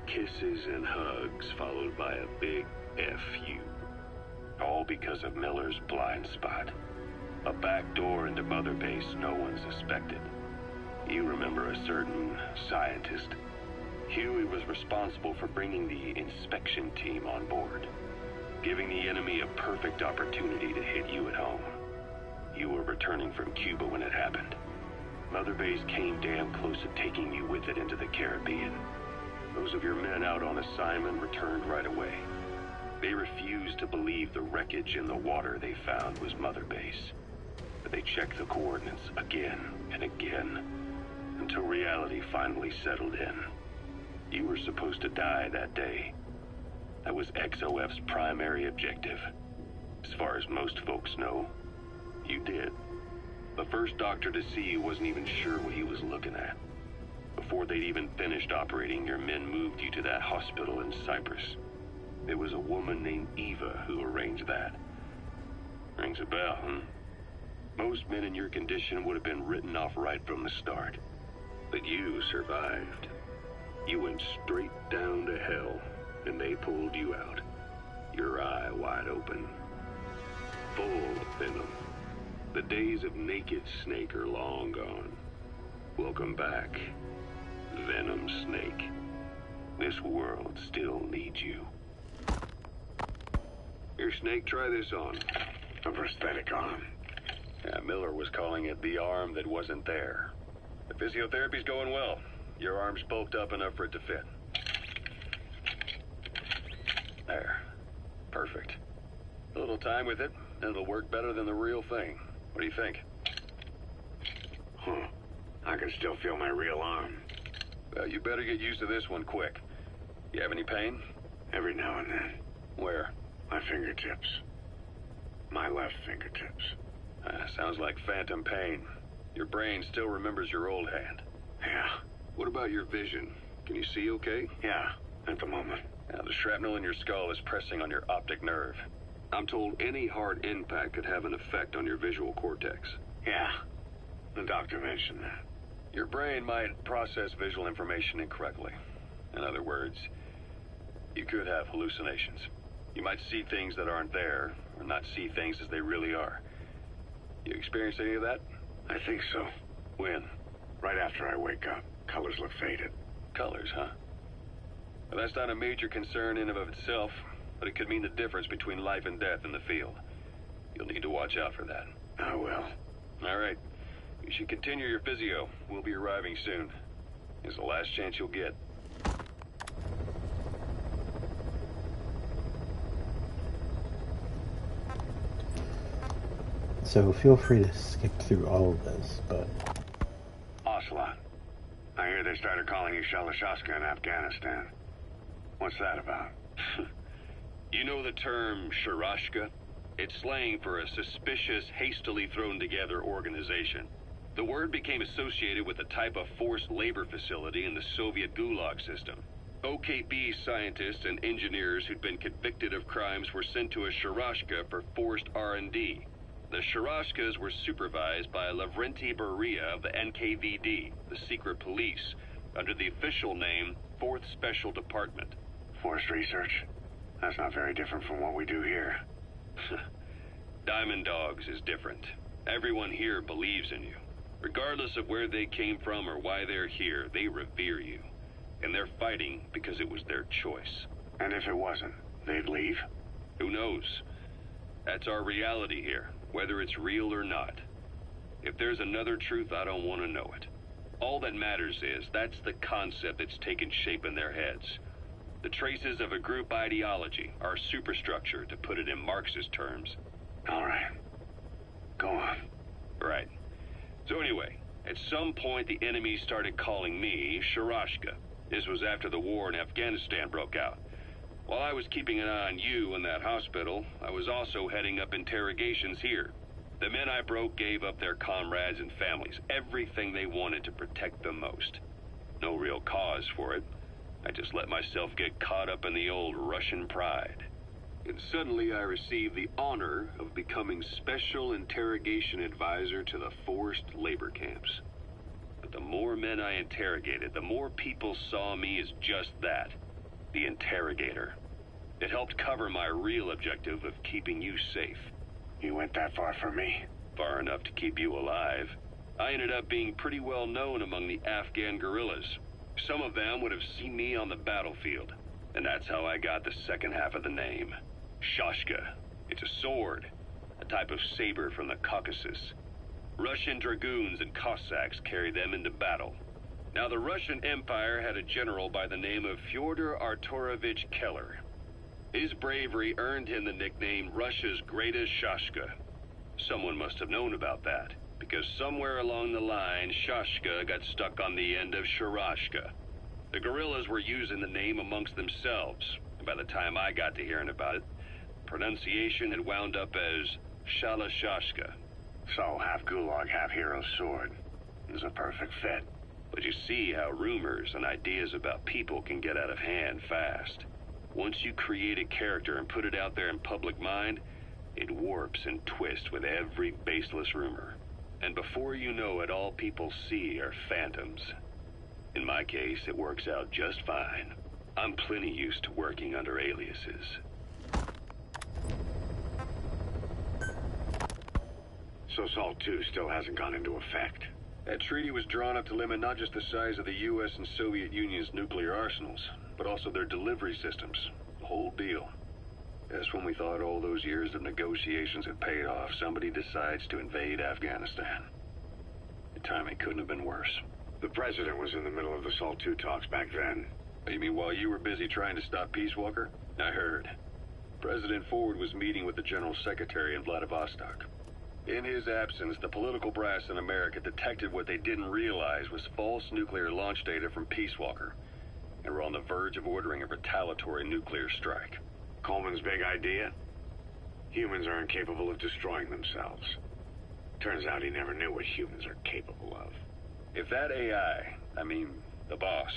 Kisses and hugs followed by a big FU. All because of Miller's blind spot. A back door into Mother Base no one suspected. You remember a certain scientist. Huey was responsible for bringing the inspection team on board, giving the enemy a perfect opportunity to hit you at home. You were returning from Cuba when it happened. Mother Base came damn close to taking you with it into the Caribbean. Those of your men out on assignment returned right away. They refused to believe the wreckage in the water they found was Mother Base. But they checked the coordinates again and again, until reality finally settled in. You were supposed to die that day. That was XOF's primary objective. As far as most folks know, you did. The first doctor to see you wasn't even sure what he was looking at. Before they'd even finished operating, your men moved you to that hospital in Cyprus. It was a woman named Eva who arranged that. Rings a bell, huh? Most men in your condition would have been written off right from the start. But you survived. You went straight down to hell, and they pulled you out. Your eye wide open. Full of venom. The days of naked Snake are long gone. Welcome back, Venom Snake. This world still needs you. Here, Snake, try this on. A prosthetic arm. Yeah, Miller was calling it the arm that wasn't there. The physiotherapy's going well. Your arm's bulked up enough for it to fit. There. Perfect. A little time with it, and it'll work better than the real thing. What do you think? Huh. I can still feel my real arm. Well, you better get used to this one quick. You have any pain? Every now and then. Where? My fingertips. My left fingertips. Sounds like phantom pain. Your brain still remembers your old hand. Yeah. What about your vision? Can you see okay? Yeah, at the moment. Now, the shrapnel in your skull is pressing on your optic nerve. I'm told any hard impact could have an effect on your visual cortex. Yeah. The doctor mentioned that. Your brain might process visual information incorrectly. In other words, you could have hallucinations. You might see things that aren't there, or not see things as they really are. You experienced any of that? I think so. When? Right after I wake up. Colors look faded. Colors, huh? Well, that's not a major concern in and of itself, but it could mean the difference between life and death in the field. You'll need to watch out for that. I will. All right. You should continue your physio. We'll be arriving soon. It's the last chance you'll get. So feel free to skip through all of this, but... Ocelot. I hear they started calling you Shalashashka in Afghanistan. What's that about? You know the term Sharashka? It's slang for a suspicious, hastily thrown together organization. The word became associated with a type of forced labor facility in the Soviet Gulag system. OKB scientists and engineers who'd been convicted of crimes were sent to a Sharashka for forced R&D. The Sharashkas were supervised by Lavrenti Beria of the NKVD, the secret police, under the official name 4th Special Department. Forced research? That's not very different from what we do here. Diamond Dogs is different. Everyone here believes in you. Regardless of where they came from or why they're here, they revere you. And they're fighting because it was their choice. And if it wasn't, they'd leave? Who knows? That's our reality here, whether it's real or not. If there's another truth, I don't want to know it. All that matters is that's the concept that's taken shape in their heads. The traces of a group ideology, our superstructure, to put it in Marxist terms. All right. Go on. Right. So anyway, at some point the enemy started calling me Sharashka. This was after the war in Afghanistan broke out. While I was keeping an eye on you in that hospital, I was also heading up interrogations here. The men I broke gave up their comrades and families, everything they wanted to protect them most. No real cause for it. I just let myself get caught up in the old Russian pride. And suddenly I received the honor of becoming Special Interrogation Advisor to the forced labor camps. But the more men I interrogated, the more people saw me as just that, the interrogator. It helped cover my real objective of keeping you safe. You went that far for me? Far enough to keep you alive. I ended up being pretty well known among the Afghan guerrillas. Some of them would have seen me on the battlefield, and that's how I got the second half of the name. Shashka. It's a sword, a type of saber from the Caucasus. Russian dragoons and Cossacks carried them into battle. Now, the Russian Empire had a general by the name of Fyodor Arturovich Keller. His bravery earned him the nickname Russia's Greatest Shashka. Someone must have known about that, because somewhere along the line, Shashka got stuck on the end of Sharashka. The guerrillas were using the name amongst themselves, and by the time I got to hearing about it, pronunciation had wound up as Shalashashka. So, half Gulag, half Hero Sword. Is a perfect fit. But you see how rumors and ideas about people can get out of hand fast. Once you create a character and put it out there in public mind, it warps and twists with every baseless rumor. And before you know it, all people see are phantoms. In my case, it works out just fine. I'm plenty used to working under aliases. So SALT II still hasn't gone into effect. That treaty was drawn up to limit not just the size of the U.S. and Soviet Union's nuclear arsenals, but also their delivery systems. The whole deal. That's when we thought all those years of negotiations had paid off. Somebody decides to invade Afghanistan. The timing couldn't have been worse. The president was in the middle of the SALT II talks back then. You mean while you were busy trying to stop Peace Walker? I heard. President Ford was meeting with the General Secretary in Vladivostok. In his absence, the political brass in America detected what they didn't realize was false nuclear launch data from Peace Walker, and were on the verge of ordering a retaliatory nuclear strike. Coleman's big idea? Humans are incapable of destroying themselves. Turns out he never knew what humans are capable of. If that AI, the boss,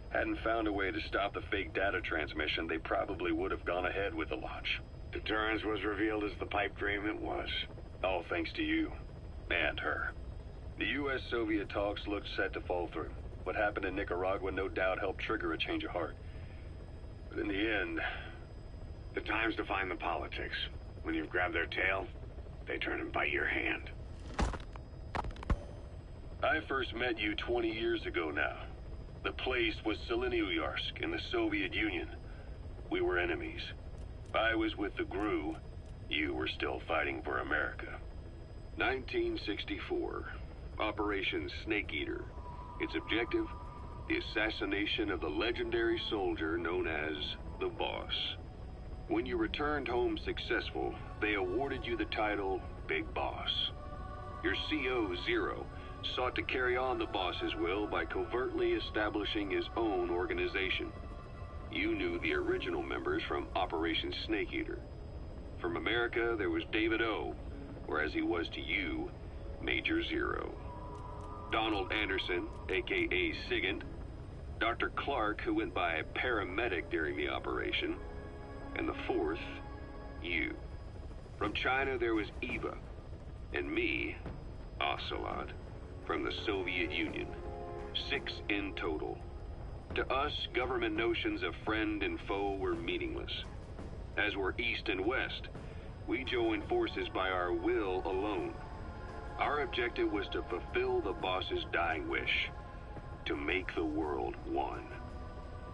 hadn't found a way to stop the fake data transmission, they probably would have gone ahead with the launch. Deterrence was revealed as the pipe dream it was. All thanks to you. And her. The U.S.-Soviet talks looked set to fall through. What happened in Nicaragua no doubt helped trigger a change of heart. But in the end... The time's to find the politics. When you've grabbed their tail, they turn and bite your hand. I first met you 20 years ago now. The place was Selenouyarsk in the Soviet Union. We were enemies. I was with the GRU. You were still fighting for America. 1964. Operation Snake Eater. Its objective? The assassination of the legendary soldier known as the Boss. When you returned home successful, they awarded you the title Big Boss. Your CO, Zero, sought to carry on the boss's will by covertly establishing his own organization. You knew the original members from Operation Snake Eater. From America, there was David O, or as he was to you, Major Zero. Donald Anderson, a.k.a. Sigint. Dr. Clark, who went by paramedic during the operation. And the fourth, you. From China, there was Eva. And me, Ocelot, from the Soviet Union. 6 in total. To us, government notions of friend and foe were meaningless. As were East and West, we joined forces by our will alone. Our objective was to fulfill the boss's dying wish, to make the world one.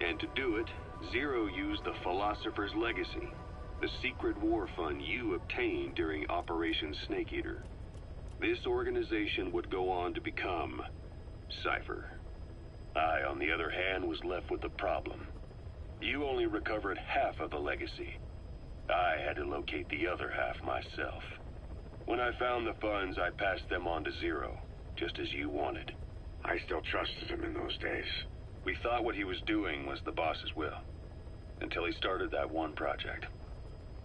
And to do it, Zero used the Philosopher's Legacy, the secret war fund you obtained during Operation Snake Eater. This organization would go on to become Cypher. I, on the other hand, was left with the problem. You only recovered half of the legacy. I had to locate the other half myself. When I found the funds, I passed them on to Zero, just as you wanted. I still trusted him in those days. We thought what he was doing was the boss's will, until he started that one project.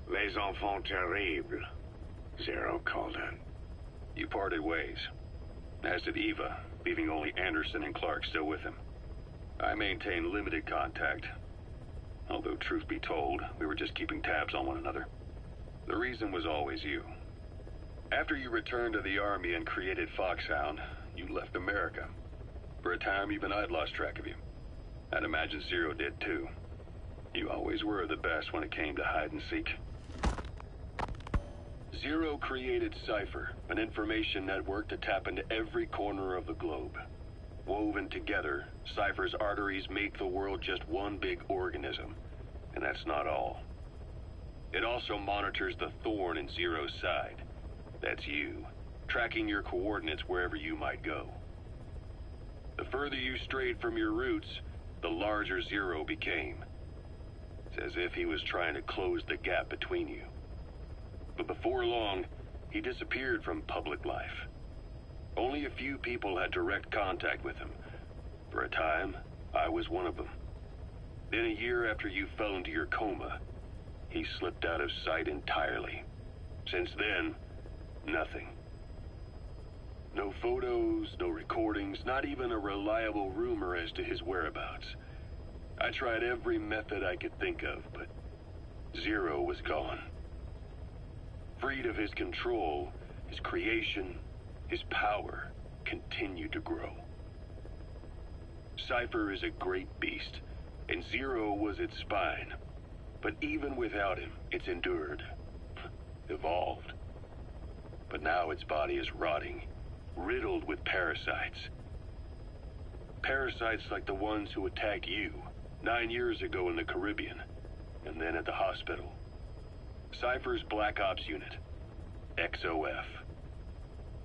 Les enfants terribles, Zero called it. You parted ways, as did Eva, leaving only Anderson and Clark still with him. I maintained limited contact, although truth be told, we were just keeping tabs on one another. The reason was always you. After you returned to the Army and created Foxhound, you left America. For a time, even I'd lost track of you. I'd imagine Zero did too. You always were the best when it came to hide and seek. Zero created Cypher, an information network to tap into every corner of the globe. Woven together, Cypher's arteries make the world just one big organism. And that's not all. It also monitors the thorn in Zero's side. That's you, tracking your coordinates wherever you might go. The further you strayed from your roots, the larger Zero became. It's as if he was trying to close the gap between you. But before long, he disappeared from public life. Only a few people had direct contact with him. For a time, I was one of them. Then a year after you fell into your coma, he slipped out of sight entirely. Since then, nothing. No photos, no recordings, not even a reliable rumor as to his whereabouts. I tried every method I could think of, but Zero was gone. Freed of his control, his creation, his power continued to grow. Cypher is a great beast, and Zero was its spine. But even without him, it's endured, evolved. but now its body is rotting, riddled with parasites. Parasites like the ones who attacked you 9 years ago in the Caribbean, and then at the hospital. Cypher's Black Ops Unit, XOF.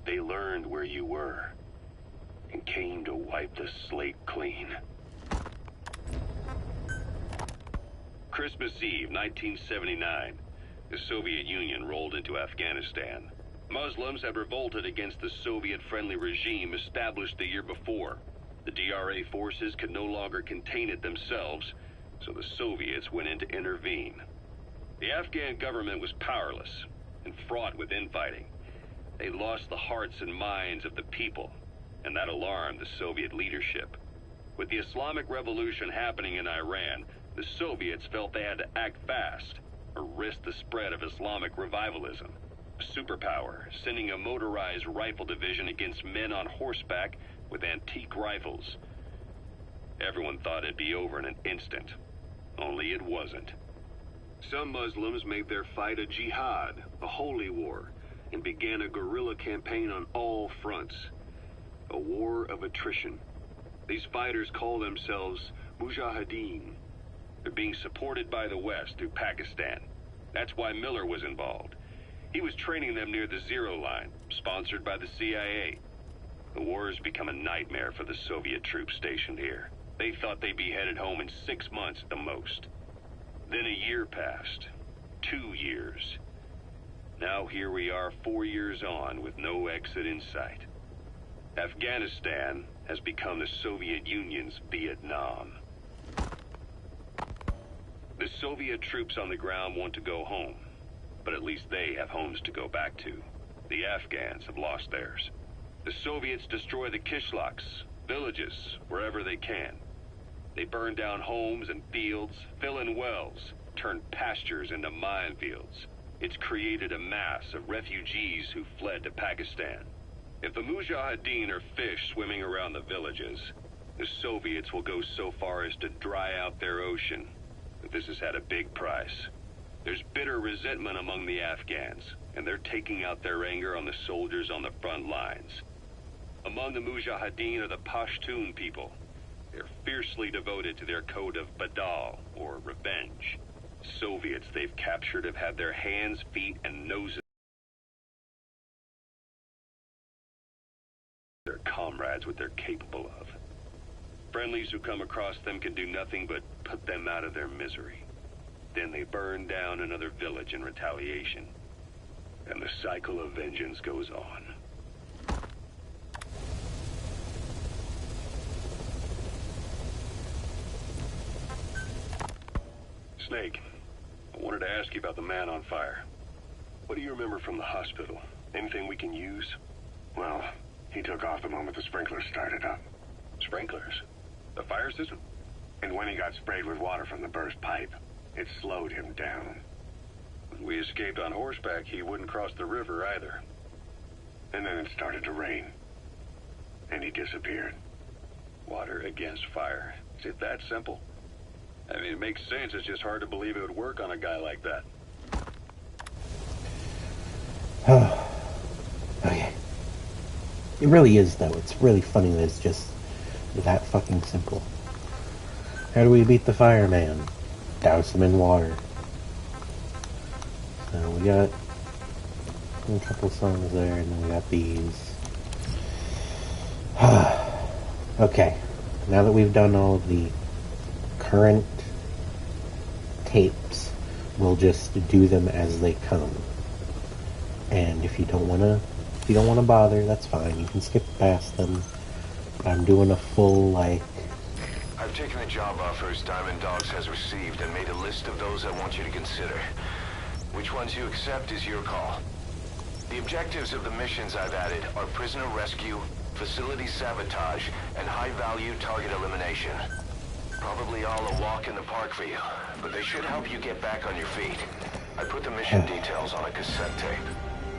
They learned where you were, and came to wipe the slate clean. Christmas Eve, 1979, the Soviet Union rolled into Afghanistan. Muslims had revolted against the Soviet-friendly regime established the year before. The DRA forces could no longer contain it themselves, so the Soviets went in to intervene. The Afghan government was powerless and fraught with infighting. They lost the hearts and minds of the people, and that alarmed the Soviet leadership. With the Islamic Revolution happening in Iran, the Soviets felt they had to act fast or risk the spread of Islamic revivalism. A superpower, sending a motorized rifle division against men on horseback with antique rifles. Everyone thought it'd be over in an instant, only it wasn't. Some Muslims made their fight a jihad, a holy war, and began a guerrilla campaign on all fronts. A war of attrition. These fighters call themselves Mujahideen. They're being supported by the West through Pakistan. That's why Miller was involved. He was training them near the Zero Line, sponsored by the CIA. The war has become a nightmare for the Soviet troops stationed here. They thought they'd be headed home in 6 months at the most. Then a year passed. 2 years. Now here we are 4 years on with no exit in sight. Afghanistan has become the Soviet Union's Vietnam. The Soviet troops on the ground want to go home, but at least they have homes to go back to. The Afghans have lost theirs. The Soviets destroy the kishlaks, villages, wherever they can. They burn down homes and fields, fill in wells, turn pastures into minefields. It's created a mass of refugees who fled to Pakistan. If the Mujahideen are fish swimming around the villages, the Soviets will go so far as to dry out their ocean. But this has had a big price. There's bitter resentment among the Afghans, and they're taking out their anger on the soldiers on the front lines. Among the Mujahideen are the Pashtun people. They're fiercely devoted to their code of Badal, or revenge. Soviets they've captured have had their hands, feet, and noses. Their comrades what they're capable of. Friendlies who come across them can do nothing but put them out of their misery. Then they burn down another village in retaliation. And the cycle of vengeance goes on. Snake, I wanted to ask you about the man on fire. What do you remember from the hospital? Anything we can use? Well, he took off the moment the sprinklers started up. Sprinklers? The fire system? And when he got sprayed with water from the burst pipe, it slowed him down. When we escaped on horseback, he wouldn't cross the river either. And then it started to rain. And he disappeared. Water against fire. Is it that simple? I mean, it makes sense. It's just hard to believe it would work on a guy like that. Okay. It really is, though. It's really funny that it's just that fucking simple. How do we beat the fireman? Douse him in water. So we got a couple songs there, and then we got these. Okay. Now that we've done all of the current tapes, we'll just do them as they come. And if you don't want to bother, that's fine. You can skip past them. But I'm doing a full, like... I've taken the job offers Diamond Dogs has received and made a list of those I want you to consider. Which ones you accept is your call. The objectives of the missions I've added are prisoner rescue, facility sabotage, and high-value target elimination. Probably all a walk in the park for you, but they should help you get back on your feet. I put the mission details on a cassette tape.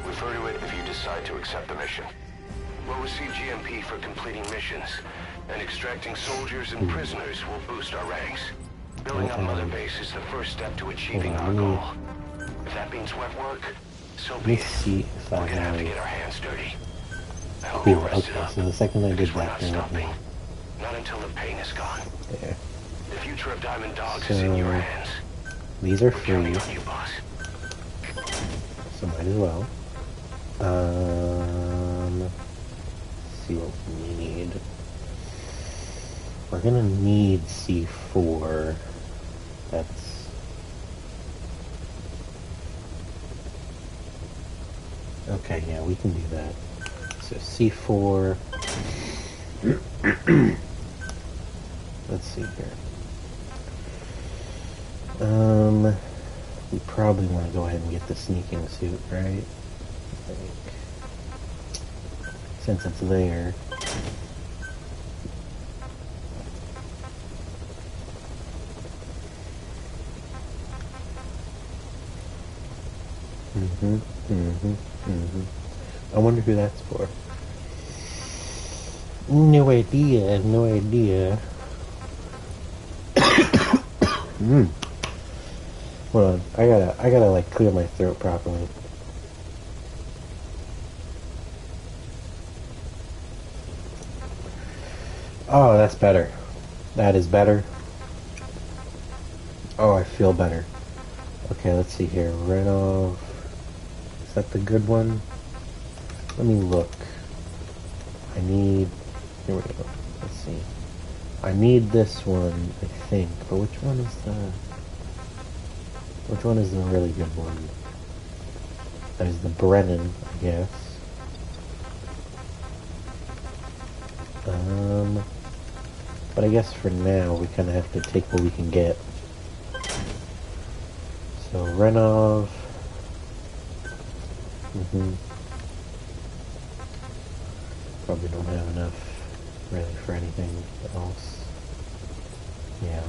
Refer to it if you decide to accept the mission. We'll receive GMP for completing missions, and extracting soldiers and prisoners will boost our ranks. Building up Mother Base is the first step to achieving our goal. If that means wet work, So Let be me it. see if We're I gonna have to have... get our hands dirty. I hope Cool, you're rested okay, up. so the second I did Because we're that, not then let me... stopping. Not until the pain is gone. There. The future of Diamond Dogs is in your hands. These are We're counting free, on you, boss. so might as well. Let's see what we need. We're gonna need C4. That's... Okay, yeah, we can do that. So C4... Let's see here. We probably want to go ahead and get the sneaking suit, right? Like, since it's there. I wonder who that's for. No idea, no idea. Hold on, I gotta like clear my throat properly. Oh, that's better. That is better. Oh, I feel better. Okay, let's see here. Renov. Is that the good one? Let me look. I need... Here we go. Let's see. I need this one, I think. But which one is the... Which one is the really good one? There's the Brennan, I guess. But I guess for now, we kind of have to take what we can get. So, Renov. Probably don't have enough, really, for anything else. Yeah.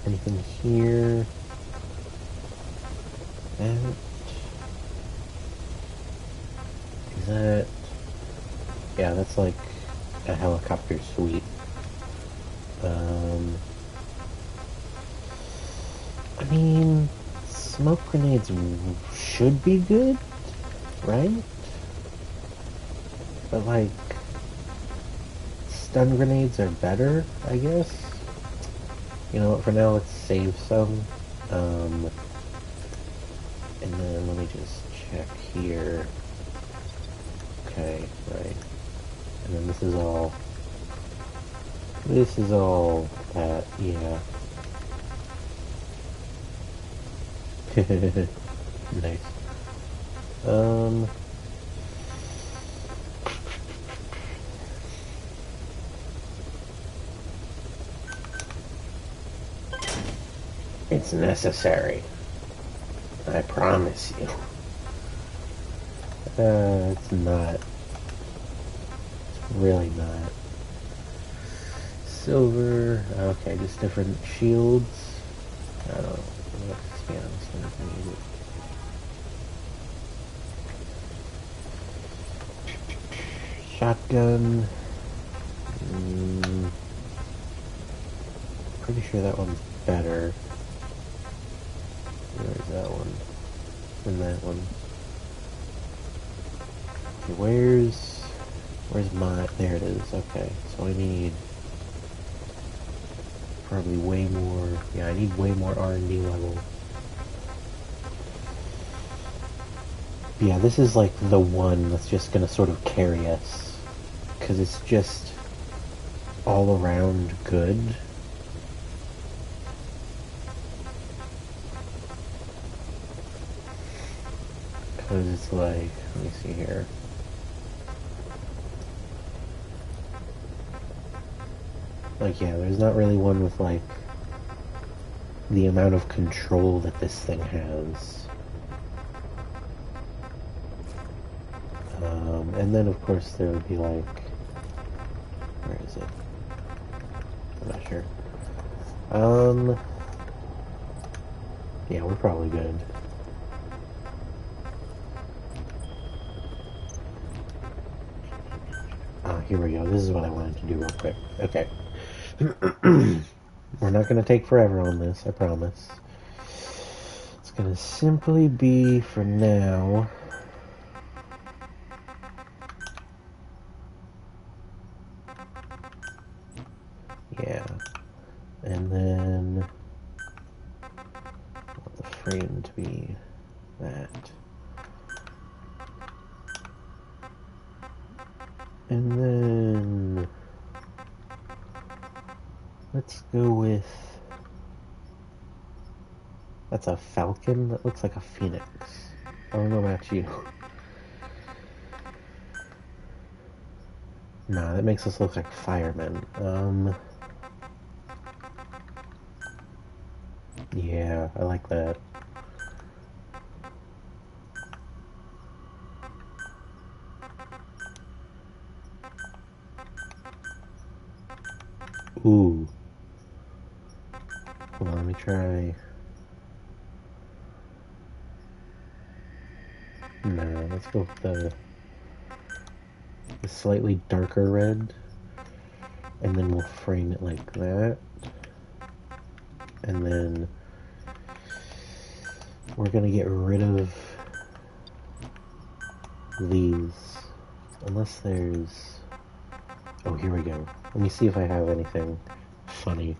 Anything here? That... Is that... Yeah, that's like a helicopter suite. I mean, smoke grenades should be good, right? But like, stun grenades are better, I guess. You know what, for now let's save some. And then let me just check here. Okay, right. And then this is all that, yeah. Nice. It's necessary. I promise you. It's not. It's really not. Silver. Okay, just different shields. I don't know. Let's be honest, I'm not gonna use it. Shotgun. Pretty sure that one's better. Where's that one? And that one. Okay, where's my... There it is. Okay, so I need probably way more... Yeah, I need way more R&D level. Yeah, this is like the one that's just gonna sort of carry us. Because it's just all around good. Because it's like... Let me see here. Like, yeah, there's not really one with, like, the amount of control that this thing has. And then, of course, there would be, like... Where is it? I'm not sure. Yeah, we're probably good. Here we go. This is what I wanted to do real quick. Okay. We're not going to take forever on this, I promise. Let's gonna simply be, for now, yeah, and then I want the frame to be that, and then let's go with, that's a falcon. That looks like a phoenix. I don't know about you. Nah, that makes us look like firemen. Yeah, I like that. Ooh. Hold on, let me try. No, let's go with the slightly darker red. And then we'll frame it like that. And then we're gonna get rid of these. Unless there's... Oh, here we go. Let me see if I have anything funny.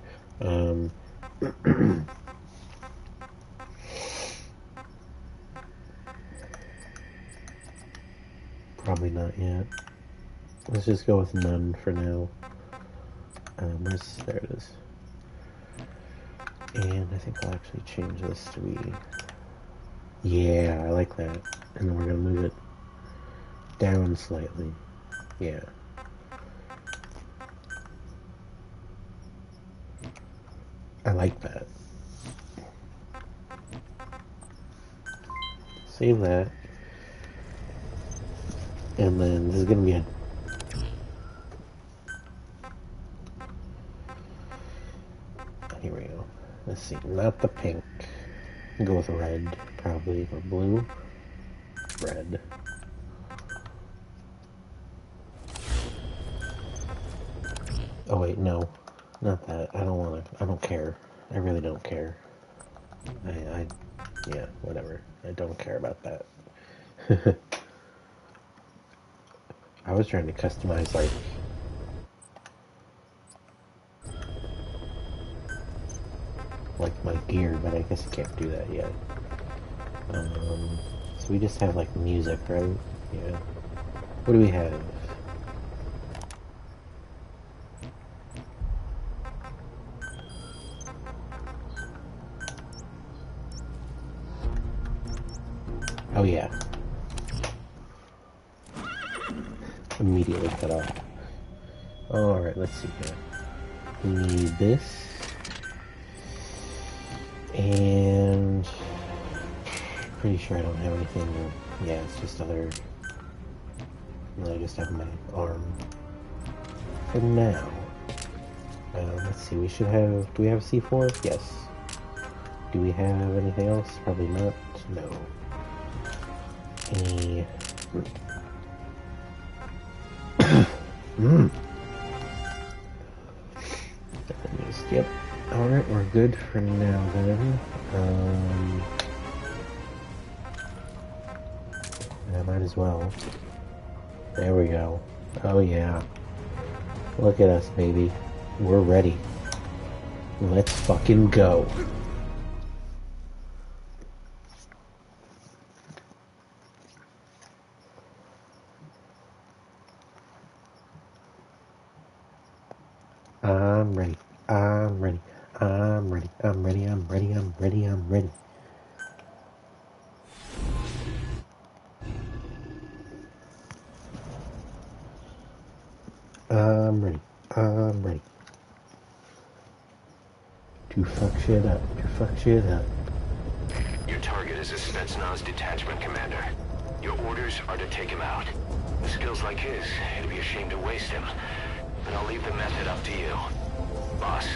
Probably not yet. Let's just go with none for now. There it is. And I think I'll actually change this to be... Yeah, I like that. And then we're going to move it down slightly. Yeah. I like that. Save that. And then this is going to be a... Here we go. Let's see, not the pink. Go with red, probably, or blue. Red. Oh wait, no. Not that. I don't care. I really don't care. Yeah, whatever. I don't care about that. I was trying to customize, like my gear, but I guess I can't do that yet. So we just have, like, music, right? Yeah. What do we have? Oh, yeah. Immediately cut off. Alright, let's see here. We need this. And... pretty sure I don't have anything. Yeah, it's just other... I just have my arm. For now. Let's see, we should have... Do we have a C4? Yes. Do we have anything else? Probably not. No. Yep. Alright, we're good for now then. I might as well. There we go. Oh yeah. Look at us, baby. We're ready. Let's fucking go. I'm ready. I'm ready. I'm ready. I'm ready. I'm ready. I'm ready. I'm ready. I'm ready. I'm ready. To fuck shit up. To fuck shit up. Your target is a Spetsnaz detachment commander. Your orders are to take him out. With skills like his, it'd be a shame to waste him. But I'll leave the method up to you. Boss,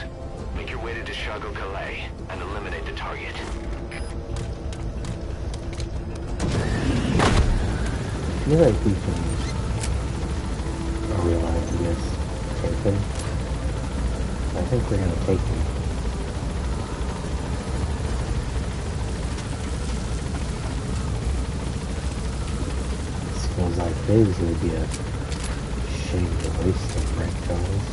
make your way to Deshago Calais and eliminate the target. I feel like we can realize this taken. I think we're gonna take him. Feels like this would be a shame to waste them, right, fellas?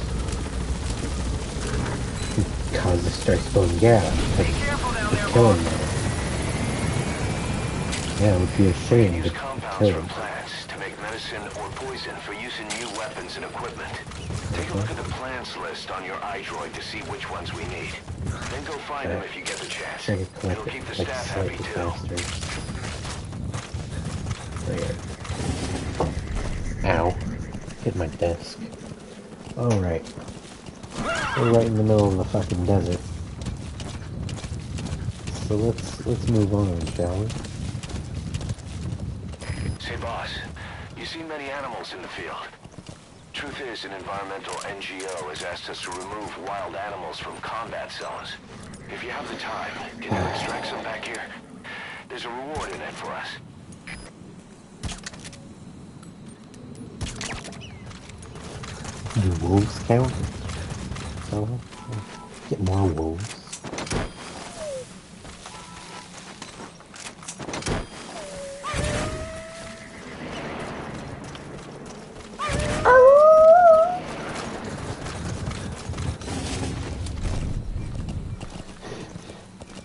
Cause it starts going, yeah, Be careful down there, kill boss. him there. Yeah, it would be a shame Use to compounds kill from him. plants to make medicine or poison for use in new weapons and equipment. Take a look at the plants list on your iDroid to see which ones we need. Then go find them if you get the chance. Try to collect It'll keep the it like staff happy slightly too. faster. There. Ow. Hit my desk. Alright. We're right in the middle of the fucking desert. So let's move on, shall we? Say, boss, you see many animals in the field. Truth is, an environmental NGO has asked us to remove wild animals from combat zones. If you have the time, can you extract some back here? There's a reward in it for us. Do wolves count? So, get more wolves.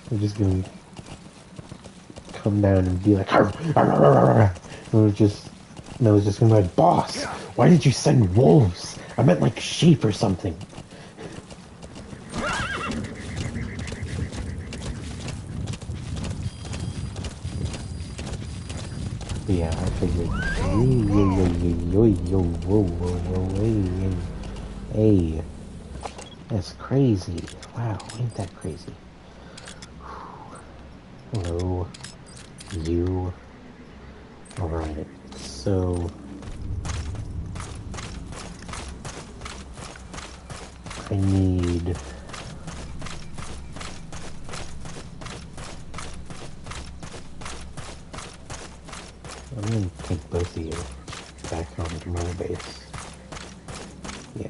We're just gonna come down and be like, arr, arr, arr, arr, arr. And it's just gonna be like, boss, why did you send wolves? I meant like sheep or something. Yeah, I figured. Hey, that's crazy. Wow, ain't that crazy? Hello, you. Alright, so I need I'm gonna take both of you back home to my base. Yeah.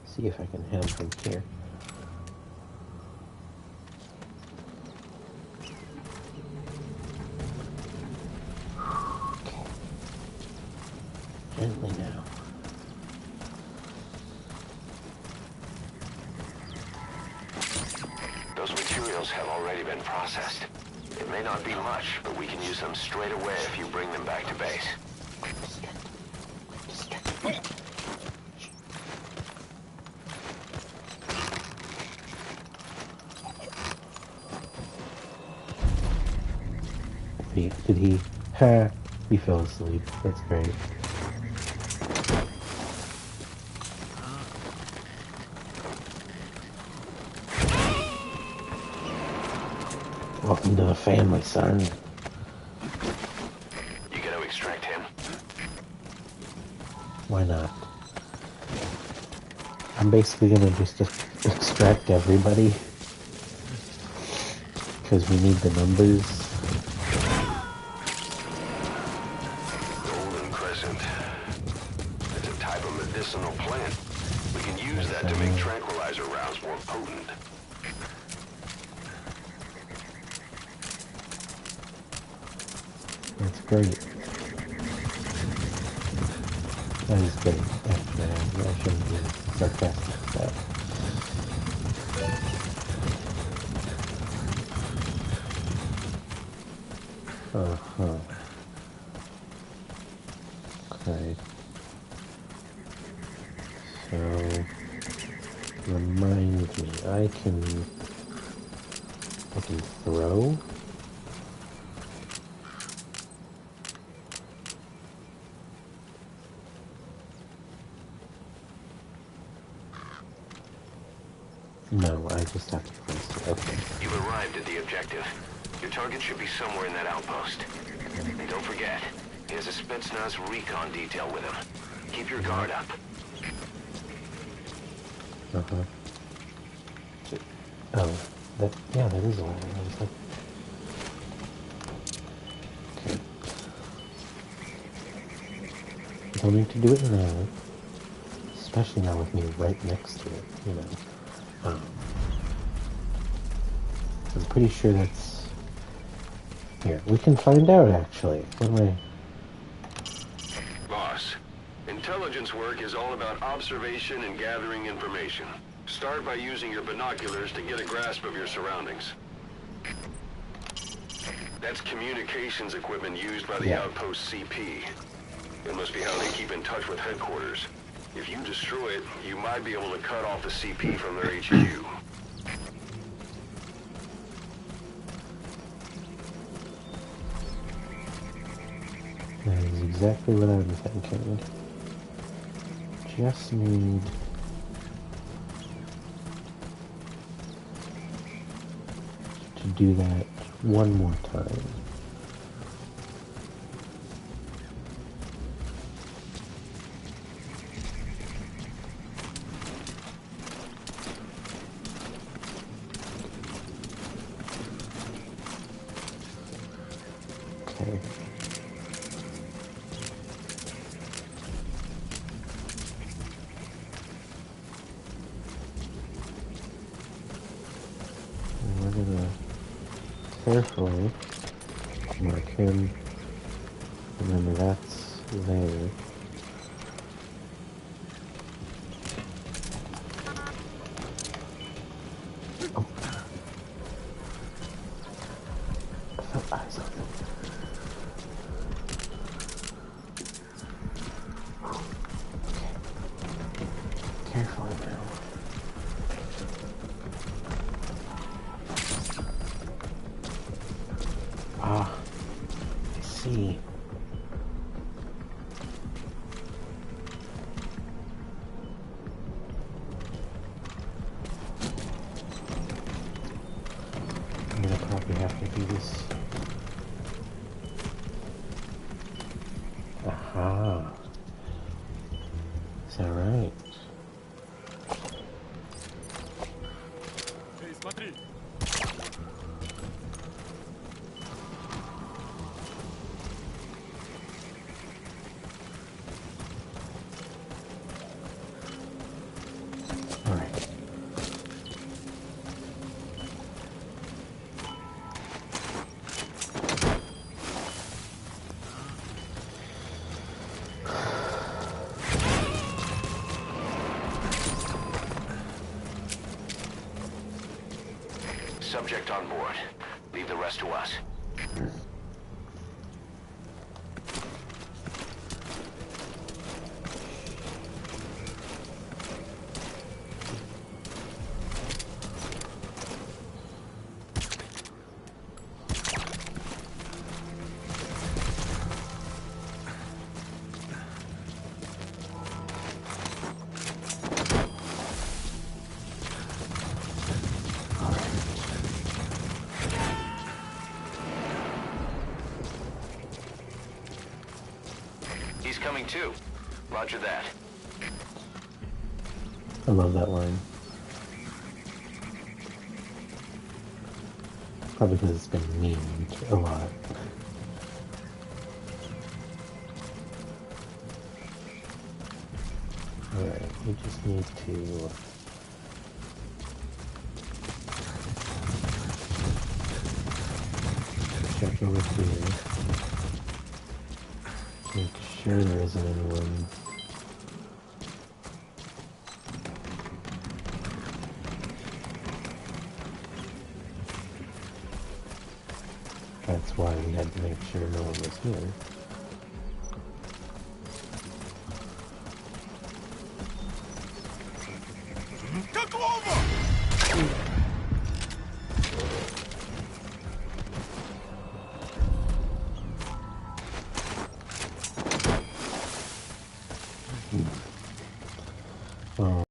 See if I can have them here. Okay. Gently now. Those materials have already been processed. It may not be much, but we can use them straight away if you bring them back to base. Did he? Ha! He fell asleep. That's great. Welcome to the family, son. You gonna extract him? Why not? I'm basically gonna just extract everybody. Because we need the numbers. Golden Crescent. It's a type of medicinal plant. We can use that to make tranquilizer rounds more potent. That's great. That is great. Actually, I shouldn't be sarcastic with that. Uh-huh. Okay. So, remind me, I can throw? No, I just have to place it. Okay. You've arrived at the objective. Your target should be somewhere in that outpost. And don't forget, he has a Spetsnaz recon detail with him. Keep your guard up. Uh-huh. Oh, that is a ladder. I was like... Okay. Don't need to do it now. Especially now with me right next to it, you know. I'm pretty sure that's Here, we can find out, actually. What am Boss, intelligence work is all about observation and gathering information. Start by using your binoculars to get a grasp of your surroundings. That's communications equipment used by the outpost CP. It must be how they keep in touch with headquarters. If you destroy it, you might be able to cut off the CP from their HQ. That is exactly what I'm thinking. Just need... to do that one more time. Okay. And we're gonna carefully mark him. Remember, that's there. Oh. I felt eyes on him. Okay. Carefully now. Ah, I see. I'm gonna probably have to do this. Aha. Is that right? Эй, смотри! All right. Subject on board. Leave the rest to us. He's coming too. Roger that. I love that line. Probably because it's been memed a lot. Alright, we just need to... check over here. Make sure there isn't anyone. That's why we had to make sure no one was here. Oh.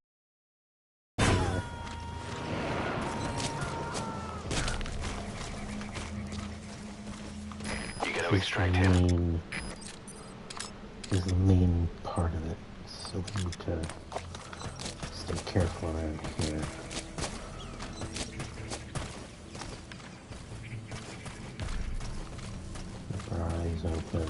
You gotta extract him. Is the main part of it, so we need to stay careful around here. Keep our eyes open.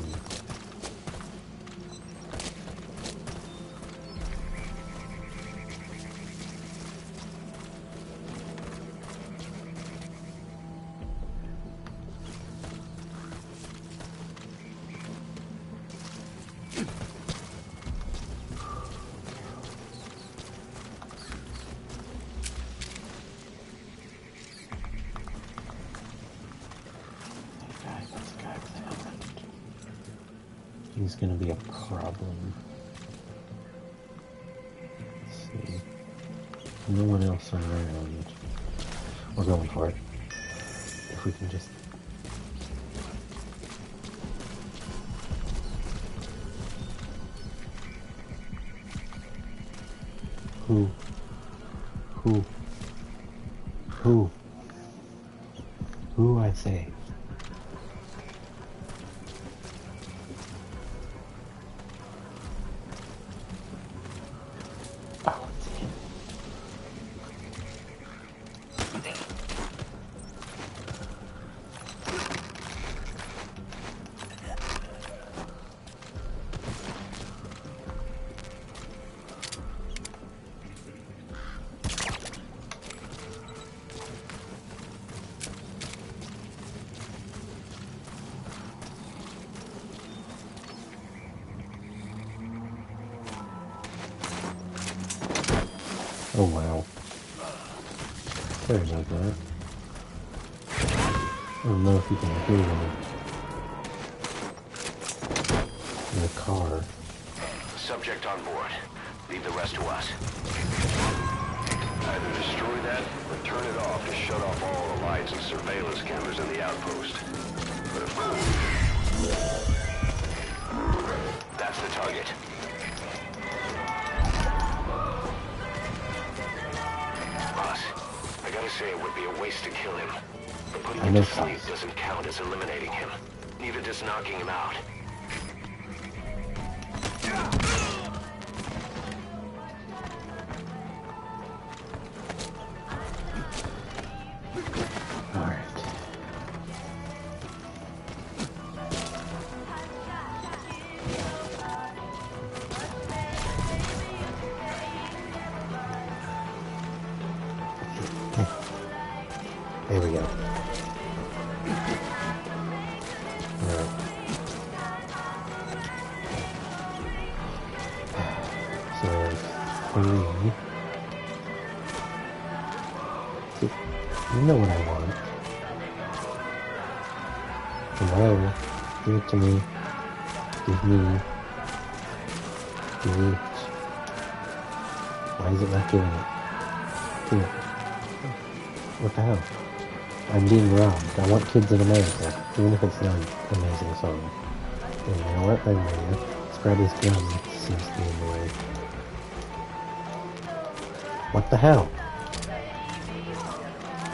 He's gonna be a problem. Let's see. No one else around. We're going for it. If we can just... Who? Who I say? Oh, it's him. Oh wow. Sorry about that. I don't know if you can hear me. In the car. Subject on board. Leave the rest to us. Either destroy that or turn it off to shut off all the lights and surveillance cameras in the outpost. But of course, that's the target. Boss, I gotta say it would be a waste to kill him. But putting him to sleep doesn't count as eliminating him. Neither does knocking him out. Alright. There we go. Alright. So there's 3. You know what I want. Hello. Give it to me. Give me. Give it. Why is it not giving it? Give it. What the hell? I'm being robbed. I want Kids in America. Even if it's not an amazing song. And you know what? I'm ready. Let's grab his gun. It seems to be in the way. What the hell?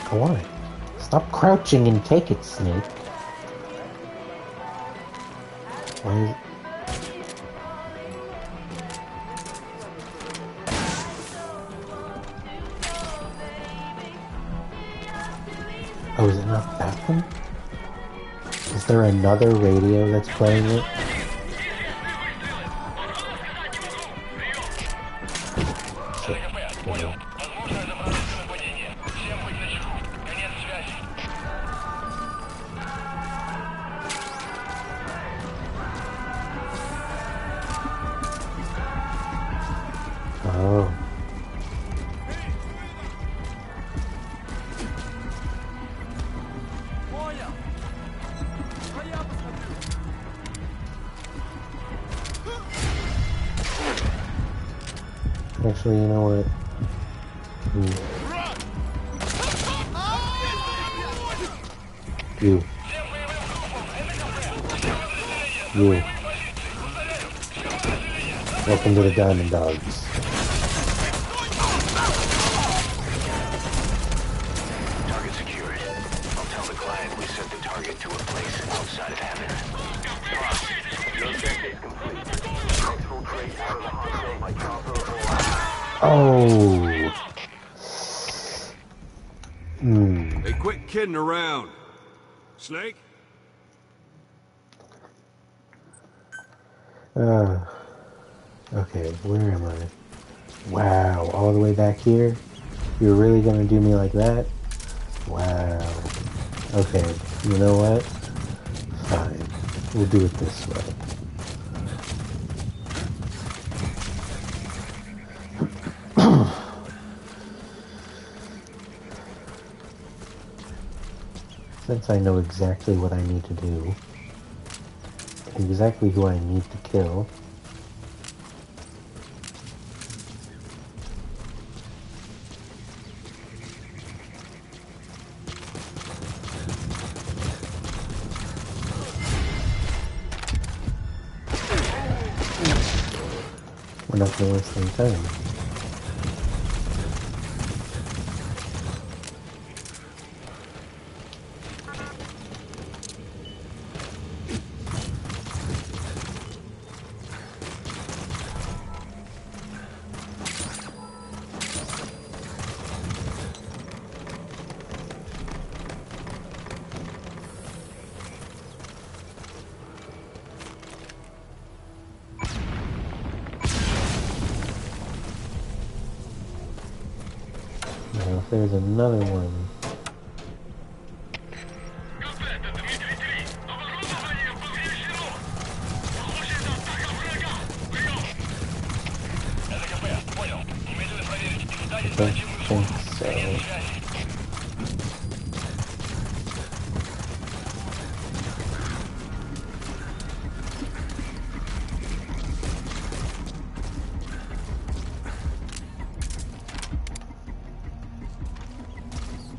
I want it. Stop crouching and take it, Snake. Why is it? Oh, is it not that one? Is there another radio that's playing it? Shit. Okay. Oh. Actually, you know what? You. Welcome to the Diamond Dogs. Target secured. I'll tell the client we sent the target to a place outside of heaven. Boss, your check is complete. Exfiltrate out of the hospital by Kwofy. Oh. Hey, quit kidding around. Snake? Okay, where am I? Wow, all the way back here? You're really gonna do me like that? Wow. Okay, you know what? Fine. We'll do it this way. Since I know exactly what I need to do, exactly who I need to kill. We're not going to waste any time. Now, if there's another one. I don't think so.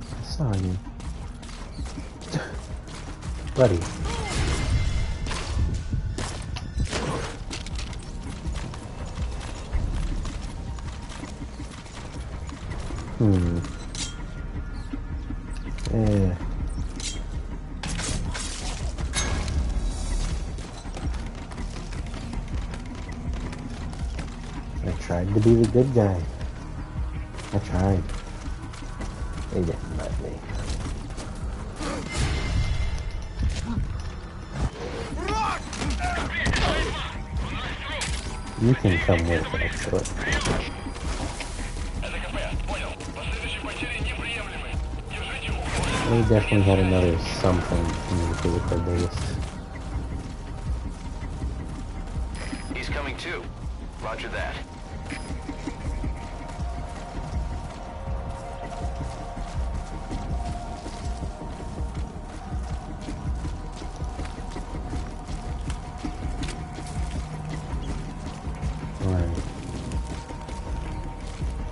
I saw you. Buddy. I tried to be the good guy. I tried. They didn't let me. You can come with actually. They definitely had another something communicate with their base. He's coming too. Roger that. Alright.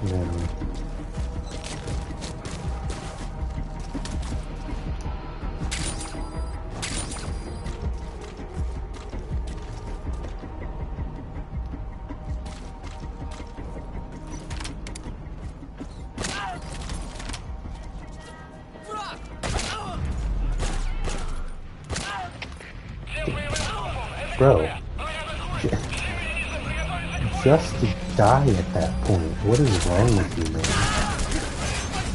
Then bro, just to die at that point. What is wrong with you, man?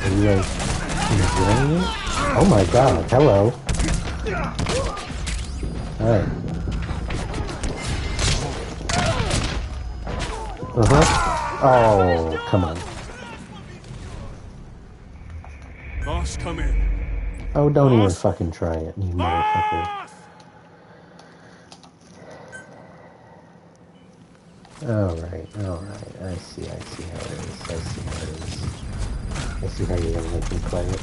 Are you like enjoying it? Oh my god, hello. Alright. Oh, come on. Boss, come in. Oh, don't even fucking try it, you motherfucker. Alright. I see how it is. I see how you're gonna make me play it.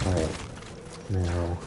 Alright, now...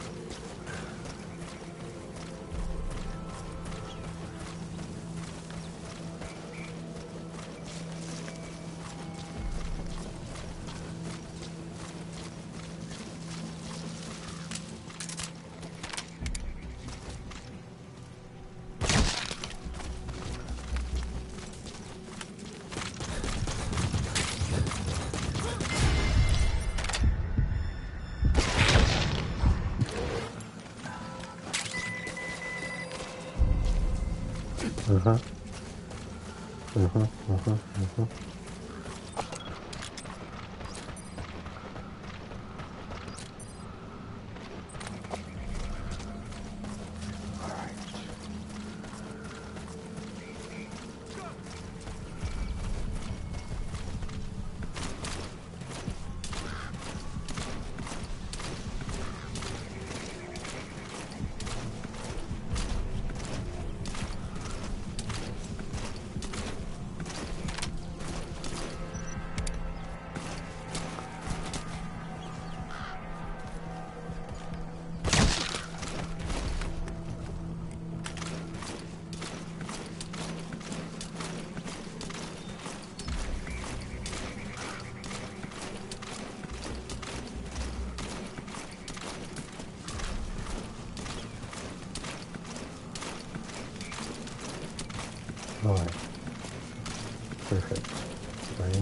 Spray.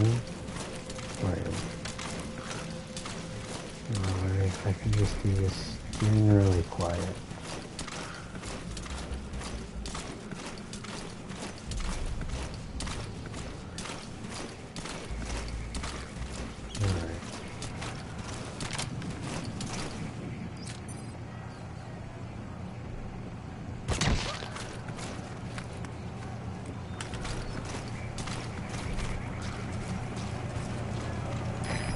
Spray. Alright, if I can just do this really quiet.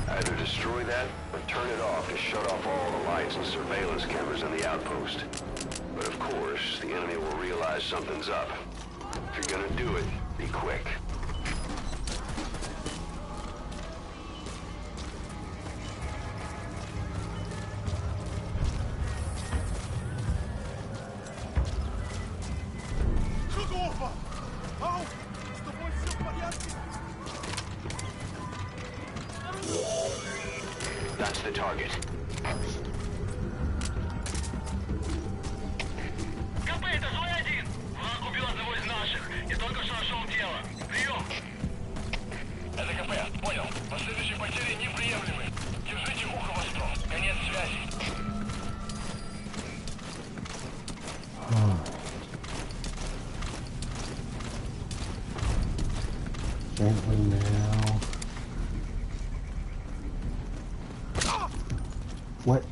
Either destroy that, or turn it off to shut off all the lights and surveillance cameras in the outpost. But of course, the enemy will realize something's up. If you're gonna do it, be quick. Kwofy! Ау! С тобой все в порядке? That's the target. КП, это злой один! Враг убил одного из наших и только что нашел тело. Прием! Это КП, понял. Последующие потери неприемлемы. Держите ухо востро. Конец связи. Gently now. What?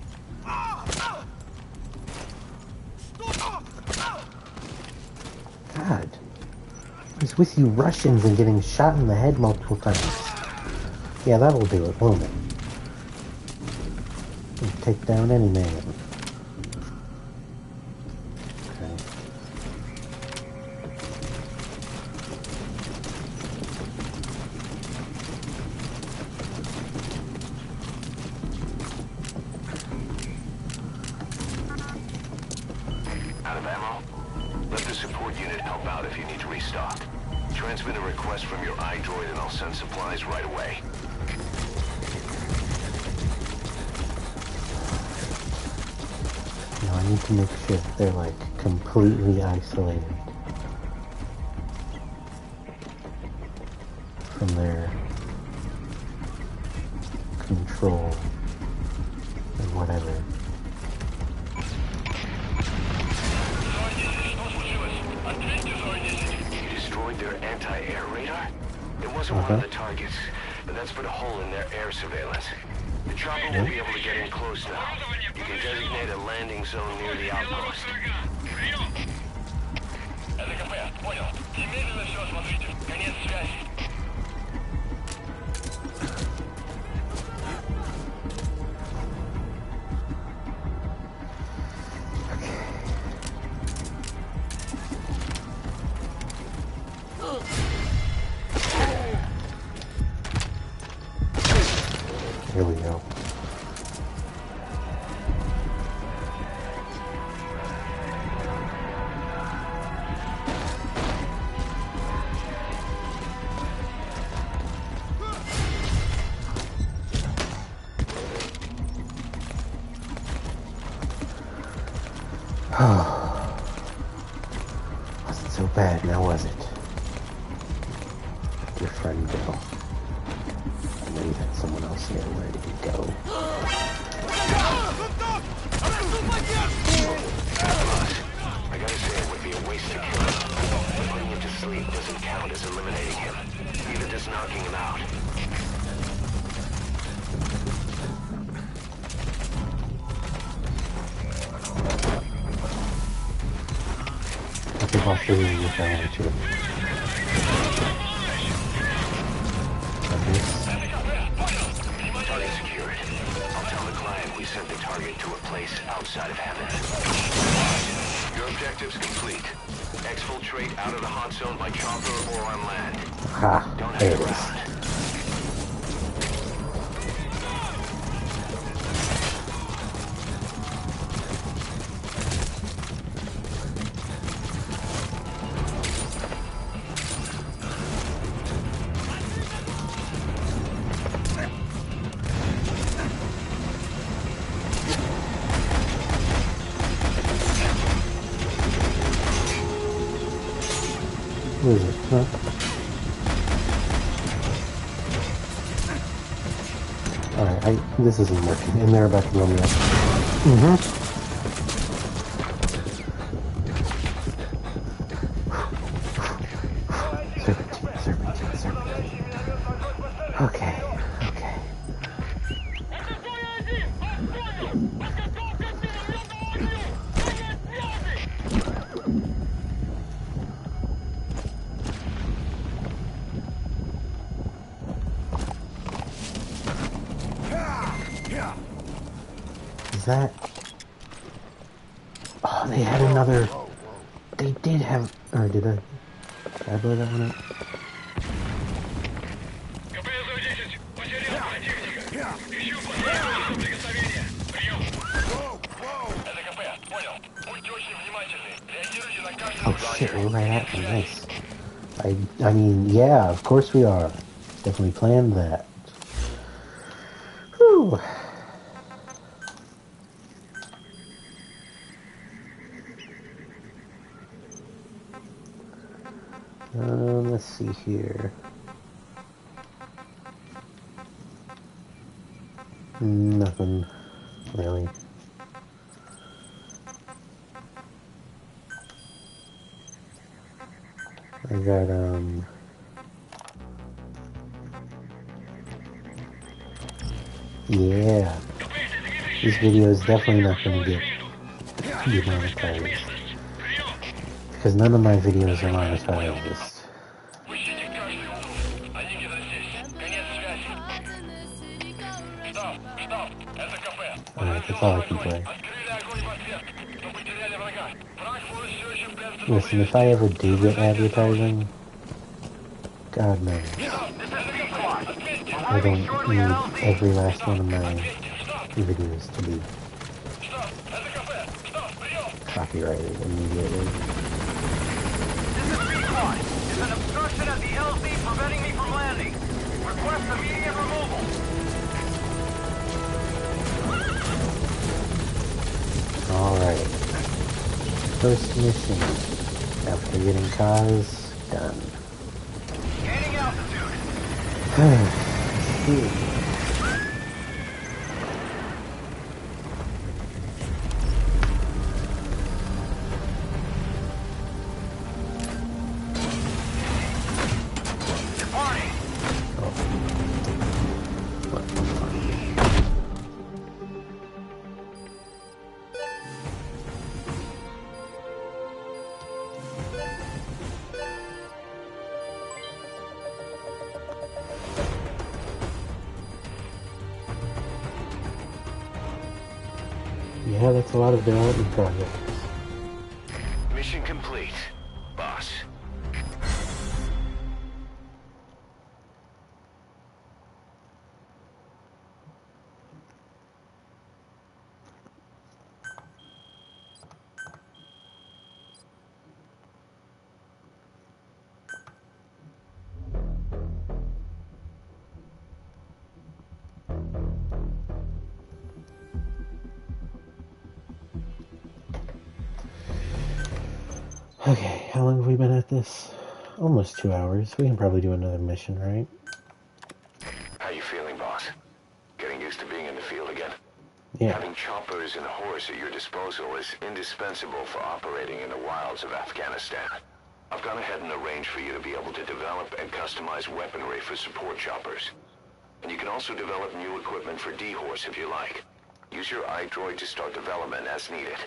God. I was with you Russians and getting shot in the head multiple times. Yeah, that'll do it, won't it? It'll take down any man. Okay. Out of ammo? Let the support unit help out if you need to restock. Transmit a request from your iDroid and I'll send supplies right away. Now I need to make sure that they're like completely isolated from their control and whatever. You destroyed their anti-air radar? It wasn't one of the targets, but that's put a hole in their air surveillance. The chopper will be able to get in close now. You can designate a landing zone near the outpost. Прием! Это КП, понял. Немедленно все осмотрите. Конец связи. Here we go. Wasn't so bad now, was it? Your friend Bill. I know you had someone else here. Where did he go? I gotta say it would be a waste to kill him. But putting him to sleep doesn't count as eliminating him. Even just knocking him out. I think I'll show you if I want to. Target secured. I'll tell the client we sent the target to a place outside of heaven. Your objective's complete. Exfiltrate out of the hot zone by chopper or on land. Ha, Don't there hang it is. around. Where is it? Huh? Alright, this isn't working, and they're about to blow me up. Serpentine. Okay. Is that... Oh, they had another... They did have... Or did I blow that one up? Oh shit, we're right at them. Nice. I mean, yeah, of course we are. Definitely planned that. Whew. Let's see here. Nothing, really. I got, yeah. This video is definitely not going to get demonetized. Because none of my videos are monetized. Alright, that's all I can play. Listen, if I ever do get advertising, God knows, I don't need every last one of my videos to be copyrighted immediately. This is B-Quad. There's an obstruction at the LZ preventing me from landing. Request immediate removal. Alright. First mission. After getting cars done. Gaining altitude. Yeah, that's a lot of development projects. Mission complete, boss. Okay, how long have we been at this? Almost 2 hours. We can probably do another mission, right? How you feeling, boss? Getting used to being in the field again? Yeah. Having choppers and a horse at your disposal is indispensable for operating in the wilds of Afghanistan. I've gone ahead and arranged for you to be able to develop and customize weaponry for support choppers. And you can also develop new equipment for D-Horse if you like. Use your iDroid to start development as needed.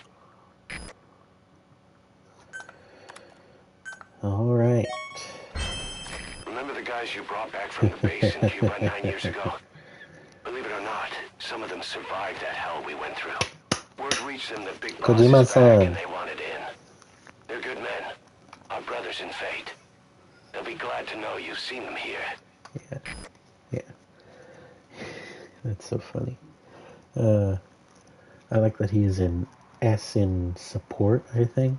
Alright. Remember the guys you brought back from the base in Cuba 9 years ago? Believe it or not, some of them survived that hell we went through. Word reached them that Big Boss is back and they wanted in. They're good men. Our brothers in fate. They'll be glad to know you've seen them here. Yeah. Yeah. That's so funny. I like that he is an S in support, I think.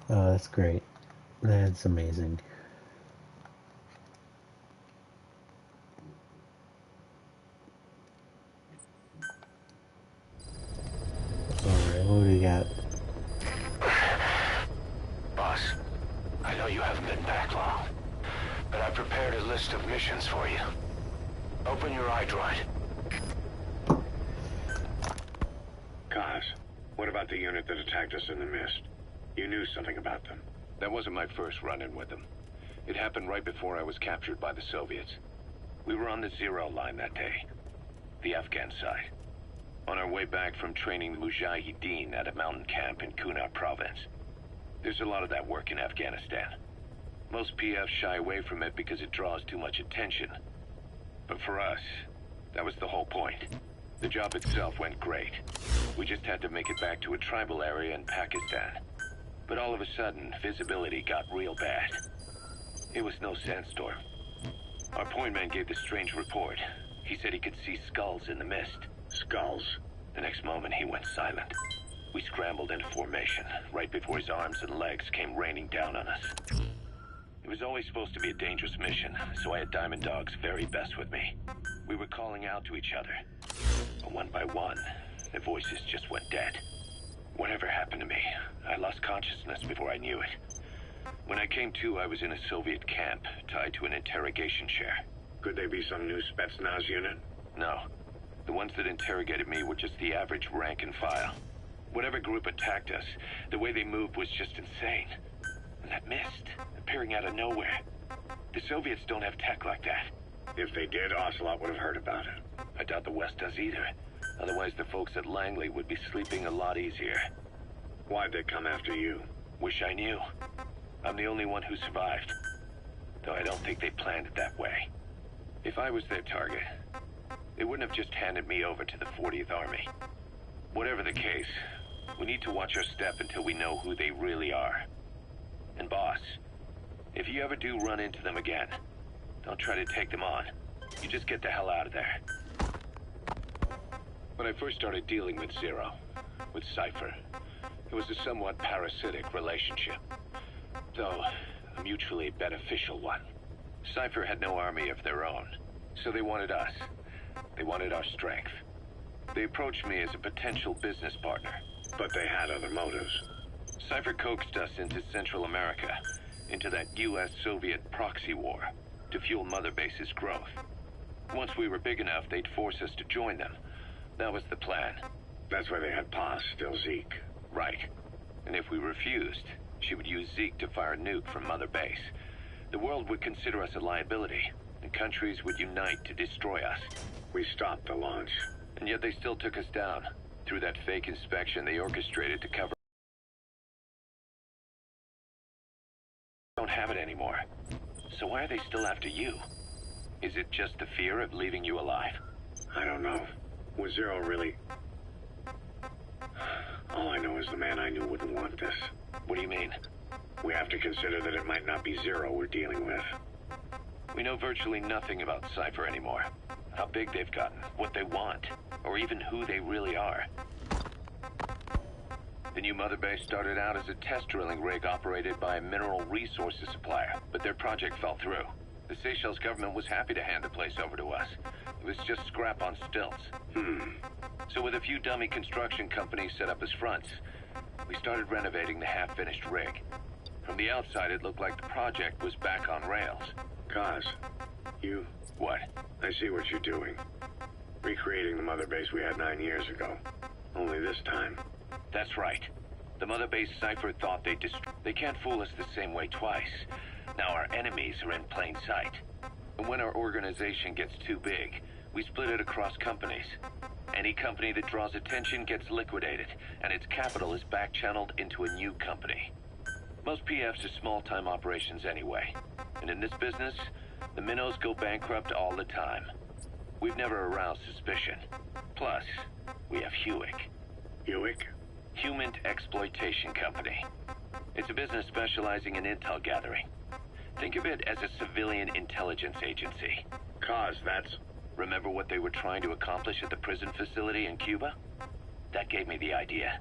That's great. That's amazing. Alright, what do we got? Boss, I know you haven't been back long, but I prepared a list of missions for you. Open your eye drive. Kaz, what about the unit that attacked us in the mist? You knew something about them. That wasn't my first run-in with them. It happened right before I was captured by the Soviets. We were on the Zero line that day, the Afghan side. On our way back from training the Mujahideen at a mountain camp in Kunar province. There's a lot of that work in Afghanistan. Most PFs shy away from it because it draws too much attention. But for us, that was the whole point. The job itself went great. We just had to make it back to a tribal area in Pakistan. But all of a sudden, visibility got real bad. It was no sandstorm. Our point man gave this strange report. He said he could see skulls in the mist. Skulls? The next moment, he went silent. We scrambled into formation, right before his arms and legs came raining down on us. It was always supposed to be a dangerous mission, so I had Diamond Dog's very best with me. We were calling out to each other. But one by one, their voices just went dead. Whatever happened to me, I lost consciousness before I knew it. When I came to, I was in a Soviet camp, tied to an interrogation chair. Could they be some new Spetsnaz unit? No. The ones that interrogated me were just the average rank and file. Whatever group attacked us, the way they moved was just insane. And that mist, appearing out of nowhere. The Soviets don't have tech like that. If they did, Ocelot would have heard about it. I doubt the West does either. Otherwise, the folks at Langley would be sleeping a lot easier. Why'd they come after you? Wish I knew. I'm the only one who survived. Though I don't think they planned it that way. If I was their target, they wouldn't have just handed me over to the 40th Army. Whatever the case, we need to watch our step until we know who they really are. And boss, if you ever do run into them again, don't try to take them on. You just get the hell out of there. When I first started dealing with Zero, with Cypher, it was a somewhat parasitic relationship. Though, a mutually beneficial one. Cypher had no army of their own, so they wanted us. They wanted our strength. They approached me as a potential business partner. But they had other motives. Cypher coaxed us into Central America, into that US-Soviet proxy war, to fuel Mother Base's growth. Once we were big enough, they'd force us to join them. That was the plan. That's why they had Paz, still Zeke. Right. And if we refused, she would use Zeke to fire a nuke from Mother Base. The world would consider us a liability, and countries would unite to destroy us. We stopped the launch. And yet they still took us down, through that fake inspection they orchestrated to cover. Don't have it anymore. So why are they still after you? Is it just the fear of leaving you alive? I don't know. Was Zero really... All I know is the man I knew wouldn't want this. What do you mean? We have to consider that it might not be Zero we're dealing with. We know virtually nothing about Cypher anymore. How big they've gotten, what they want, or even who they really are. The new Mother Base started out as a test drilling rig operated by a mineral resources supplier, but their project fell through. The Seychelles government was happy to hand the place over to us. It was just scrap on stilts. So with a few dummy construction companies set up as fronts, we started renovating the half-finished rig. From the outside, it looked like the project was back on rails. Kaz, you... What? I see what you're doing. Recreating the Mother Base we had 9 years ago. Only this time. That's right. The Mother Base Cypher thought they can't fool us the same way twice. Now our enemies are in plain sight. And when our organization gets too big, we split it across companies. Any company that draws attention gets liquidated, and its capital is back-channeled into a new company. Most PFs are small-time operations anyway. And in this business, the minnows go bankrupt all the time. We've never aroused suspicion. Plus, we have Hewick. Hewick? Human Exploitation Company. It's a business specializing in intel gathering. Think of it as a civilian intelligence agency. Kaz, that's... Remember what they were trying to accomplish at the prison facility in Cuba? That gave me the idea.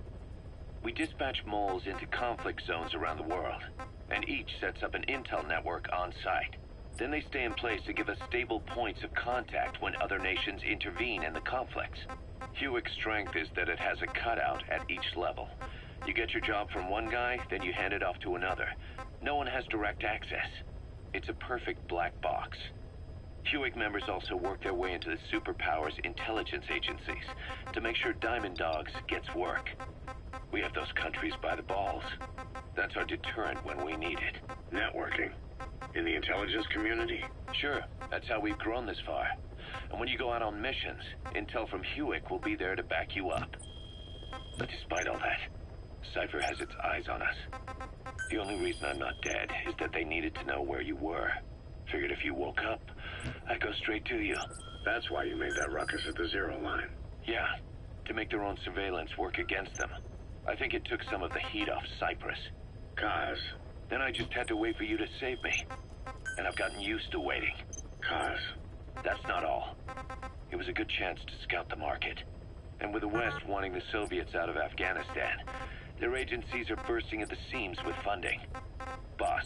We dispatch moles into conflict zones around the world, and each sets up an intel network on site. Then they stay in place to give us stable points of contact when other nations intervene in the conflicts. Hewick's strength is that it has a cutout at each level. You get your job from one guy, then you hand it off to another. No one has direct access. It's a perfect black box. Hewick members also work their way into the superpowers intelligence agencies to make sure Diamond Dogs gets work. We have those countries by the balls. That's our deterrent when we need it. Networking? In the intelligence community? Sure, that's how we've grown this far. And when you go out on missions, intel from Hewick will be there to back you up. But despite all that, Cypher has its eyes on us. The only reason I'm not dead is that they needed to know where you were. Figured if you woke up, I'd go straight to you. That's why you made that ruckus at the Zero Line. Yeah, to make their own surveillance work against them. I think it took some of the heat off Cyprus. Kaz. Then I just had to wait for you to save me. And I've gotten used to waiting. Kaz. That's not all. It was a good chance to scout the market. And with the West wanting the Soviets out of Afghanistan, their agencies are bursting at the seams with funding. Boss,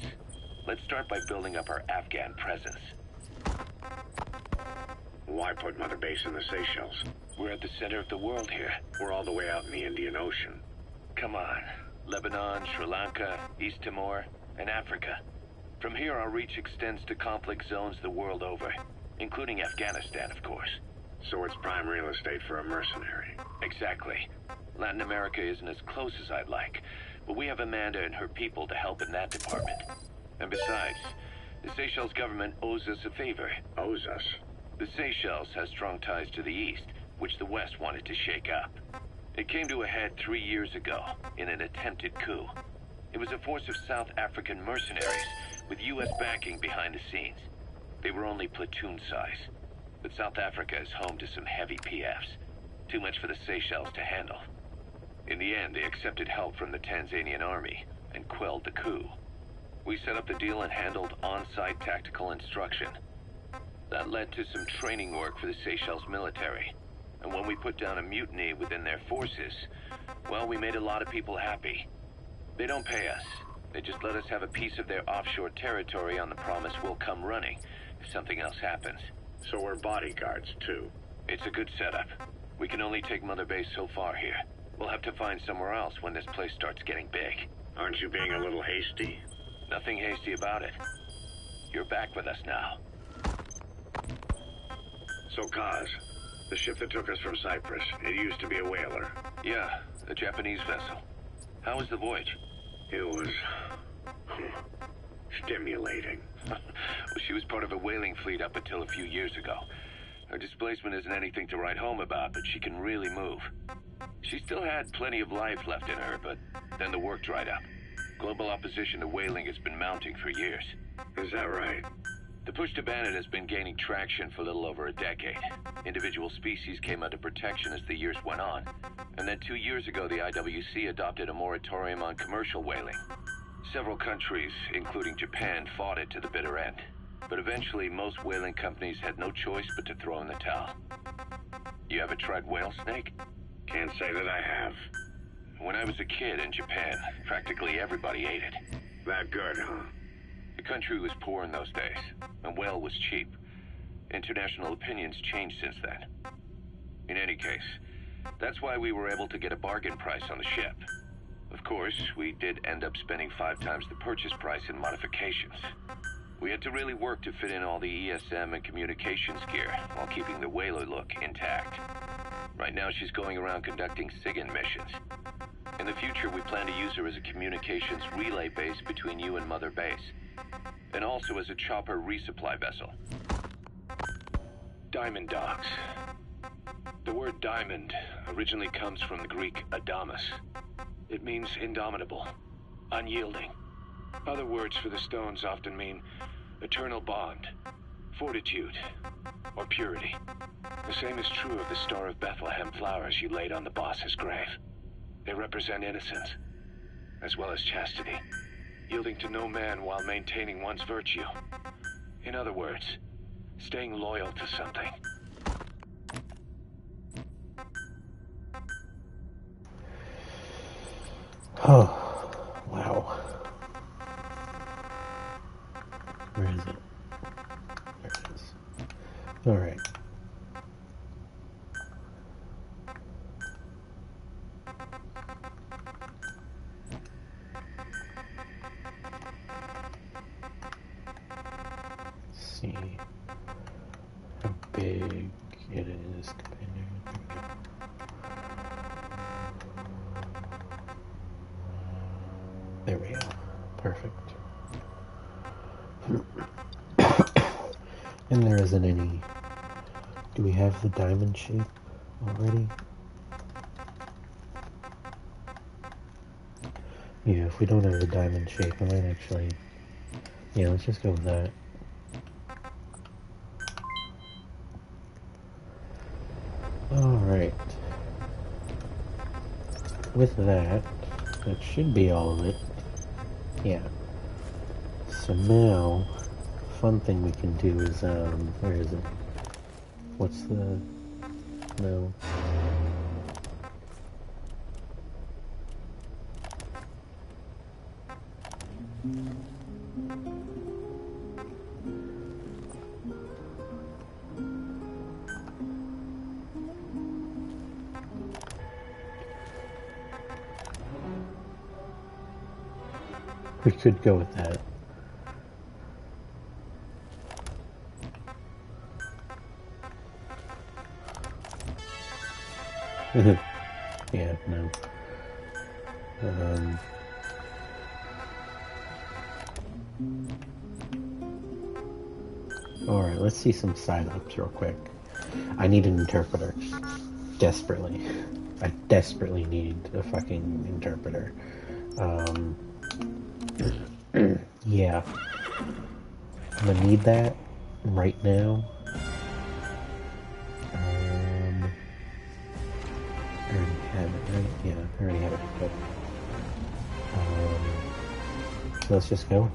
let's start by building up our Afghan presence. Why put Mother Base in the Seychelles? We're at the center of the world here. We're all the way out in the Indian Ocean. Come on. Lebanon, Sri Lanka, East Timor, and Africa. From here, our reach extends to conflict zones the world over, including Afghanistan, of course. So it's prime real estate for a mercenary. Exactly. Latin America isn't as close as I'd like, but we have Amanda and her people to help in that department. And besides, the Seychelles government owes us a favor. Owes us? The Seychelles has strong ties to the east, which the West wanted to shake up. It came to a head 3 years ago, in an attempted coup. It was a force of South African mercenaries, with U.S. backing behind the scenes. They were only platoon size, but South Africa is home to some heavy PFs. Too much for the Seychelles to handle. In the end, they accepted help from the Tanzanian army, and quelled the coup. We set up the deal and handled on-site tactical instruction. That led to some training work for the Seychelles military. And when we put down a mutiny within their forces, well, we made a lot of people happy. They don't pay us. They just let us have a piece of their offshore territory on the promise we'll come running if something else happens. So we're bodyguards, too. It's a good setup. We can only take Mother Base so far here. We'll have to find somewhere else when this place starts getting big. Aren't you being a little hasty? Nothing hasty about it. You're back with us now. So, Kaz, the ship that took us from Cyprus, it used to be a whaler. Yeah, a Japanese vessel. How was the voyage? It was... stimulating. Well, she was part of a whaling fleet up until a few years ago. Her displacement isn't anything to write home about, but she can really move. She still had plenty of life left in her, but then the work dried up. Global opposition to whaling has been mounting for years. Is that right? The push to ban it has been gaining traction for a little over a decade. Individual species came under protection as the years went on. And then 2 years ago, the IWC adopted a moratorium on commercial whaling. Several countries, including Japan, fought it to the bitter end. But eventually, most whaling companies had no choice but to throw in the towel. You ever tried whale snake? Can't say that I have. When I was a kid in Japan, practically everybody ate it. That good, huh? The country was poor in those days, and whale was cheap. International opinions changed since then. In any case, that's why we were able to get a bargain price on the ship. Of course, we did end up spending 5 times the purchase price in modifications. We had to really work to fit in all the ESM and communications gear while keeping the whaler look intact. Right now, she's going around conducting SIGINT missions. In the future, we plan to use her as a communications relay base between you and Mother Base, and also as a chopper resupply vessel. Diamond Dogs. The word diamond originally comes from the Greek adamas. It means indomitable, unyielding. Other words for the stones often mean eternal bond, fortitude, or purity. The same is true of the Star of Bethlehem flowers you laid on the boss's grave. They represent innocence, as well as chastity, yielding to no man while maintaining one's virtue. In other words, staying loyal to something. Oh, wow. Where is it? There it is. All right. Let's see. big it is. There we go. Perfect. And there isn't any... Do we have the diamond shape already? Yeah, if we don't have the diamond shape, I might actually... Yeah, let's just go with that. Alright. With that should be all of it. Yeah. So now, fun thing we can do is, where is it? What's the... No. We could go with that. Yeah, no. Alright, let's see some sign-ups real quick. I need an interpreter. Desperately. I desperately need a fucking interpreter. Yeah. I'm gonna need that right now. I already have it, right? Yeah, I already have it equipped. So let's just go.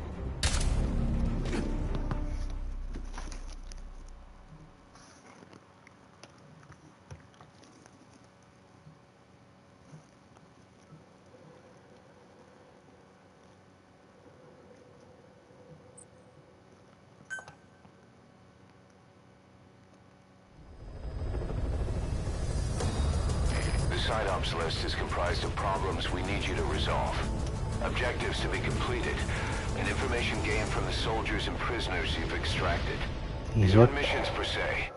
Side ops list is comprised of problems we need you to resolve. Objectives to be completed, and information gained from the soldiers and prisoners you've extracted. These aren't missions per se,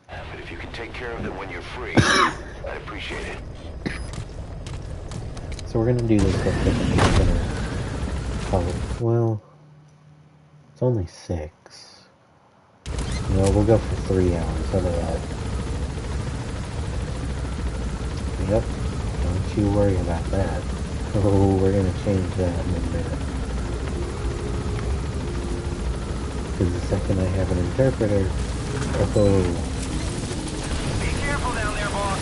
but if you can take care of them when you're free, I'd appreciate it. So we're gonna do this real quick and we're gonna call it, well, it's only 6. No, we'll go for 3 hours, how about that? Yep, don't you worry about that. Oh, we're gonna change that in a minute. Because the second I have an interpreter, oh. Be careful down there, boss.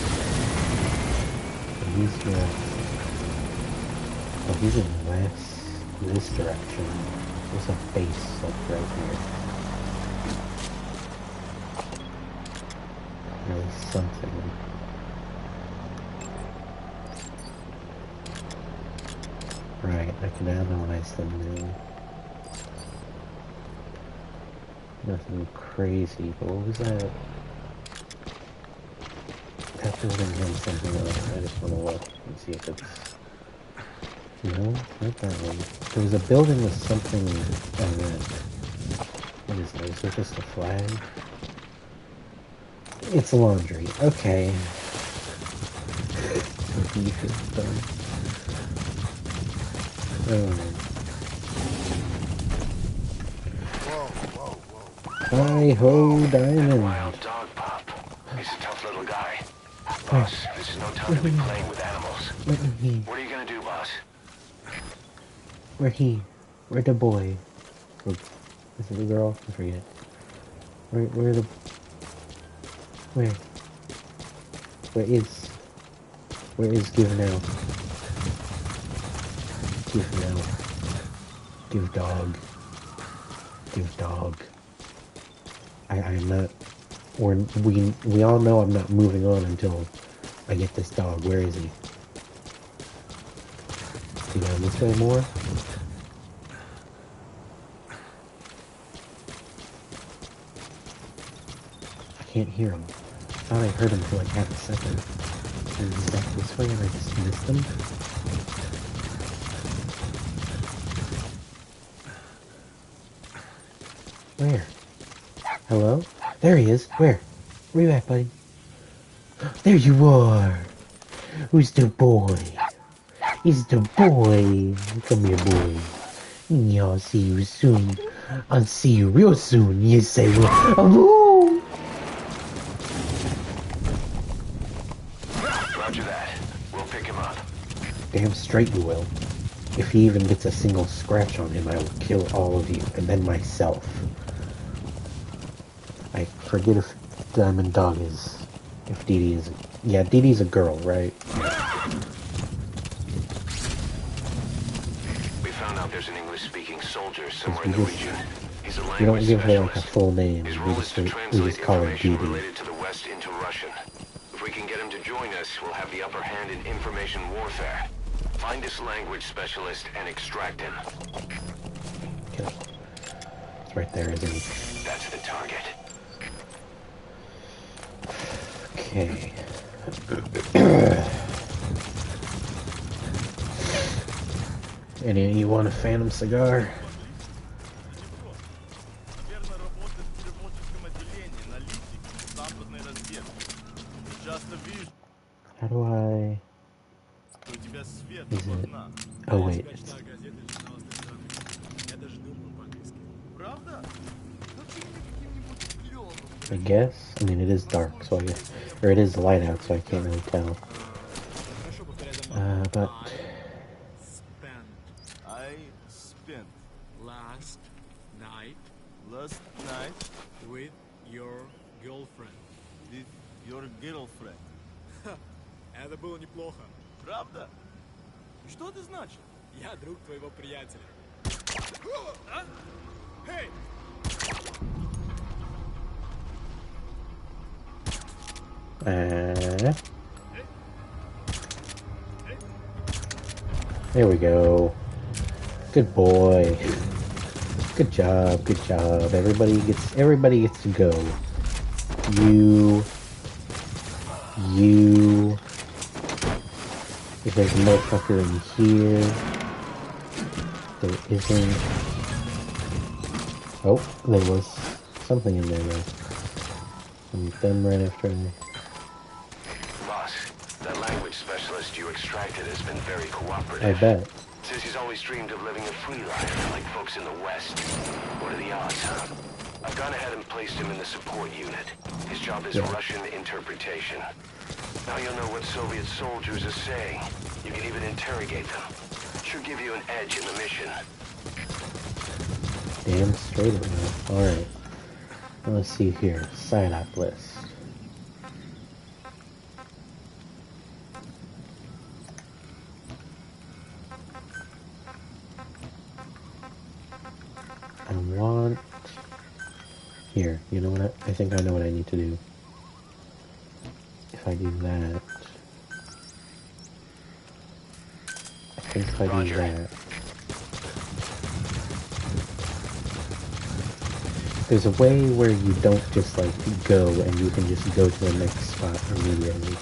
He's in this direction. There's a base like right here. There's something. Right, I can analyze them now. Nothing crazy, but what was that? That building has something else. I just want to look and see if it's... No, not that one. There was a building with something on it. What is that? Is that just a flag? It's laundry. Okay. Hi-ho, Diamond. Wild dog pup. He's a tough little guy. Boss, this is no time to be playing with animals. Where he? What are you gonna do, boss? Where he? Where the boy? Or, is it the girl? I forget. Where the... Where? Where is Give Now? Give Now. Give Dog. Give Dog. I'm not... Or we all know I'm not moving on until I get this dog. Where is he? Is he down this way more? I can't hear him. I thought I heard him for like half a second. Is he back this way and I just missed him? Where? Hello? There he is. Where? Where you at, buddy? There you are! Who's the boy? It's the boy! Come here, boy. Yeah, I'll see you soon. I'll see you real soon. Yes, I will. Oh, Roger that. We'll pick him up. damn straight you will. If he even gets a single scratch on him, I will kill all of you, and then myself. I forget if Diamond Dog is... If Dee Dee is... Yeah, Dee Dee's a girl, right? We found out there's an English-speaking soldier somewhere in the We just- region. He's a We don't language give her like a specialist. full name. His We role is just, to we translate just call her Dee information Dee. related to the West into Russian. If we can get him to join us, we'll have the upper hand in information warfare. Find this language specialist and extract him. Okay. It's right there, isn't he? That's the target. Okay. You want a Phantom cigar? Наверное, работает в переводческом отделении, аналитик, западной разведки. Часто вижу, How do I... что у тебя свет Is it... одна. Oh, wait. Правда? Ну ты каким-нибудь клёвым. I guess? I mean, it is dark, so I guess... Or it is light out, so I can't really tell. But... I spent Last night last night with your girlfriend. with your girlfriend. Это было неплохо. Правда? Что это значит? Я друг твоего приятеля. Эй! There we go. Good boy. Good job, good job. Everybody gets to go. You. If there's a motherfucker in here. There isn't. Oh, there was something in there though. And them right after I... Boss, that language specialist you extracted has been very cooperative. I bet. Says he's always dreamed of living a free life, like folks in the West. What are the odds, huh? I've gone ahead and placed him in the support unit. His job is Russian interpretation. Now you'll know what Soviet soldiers are saying. You can even interrogate them. Should give you an edge in the mission. Damn straight it will. Alright. Let's see here. Sign-up list. I want... Here, you know what? I think I know what I need to do. If I do that... I think if I do that... There's a way where you don't just like go and you can just go to the next spot immediately.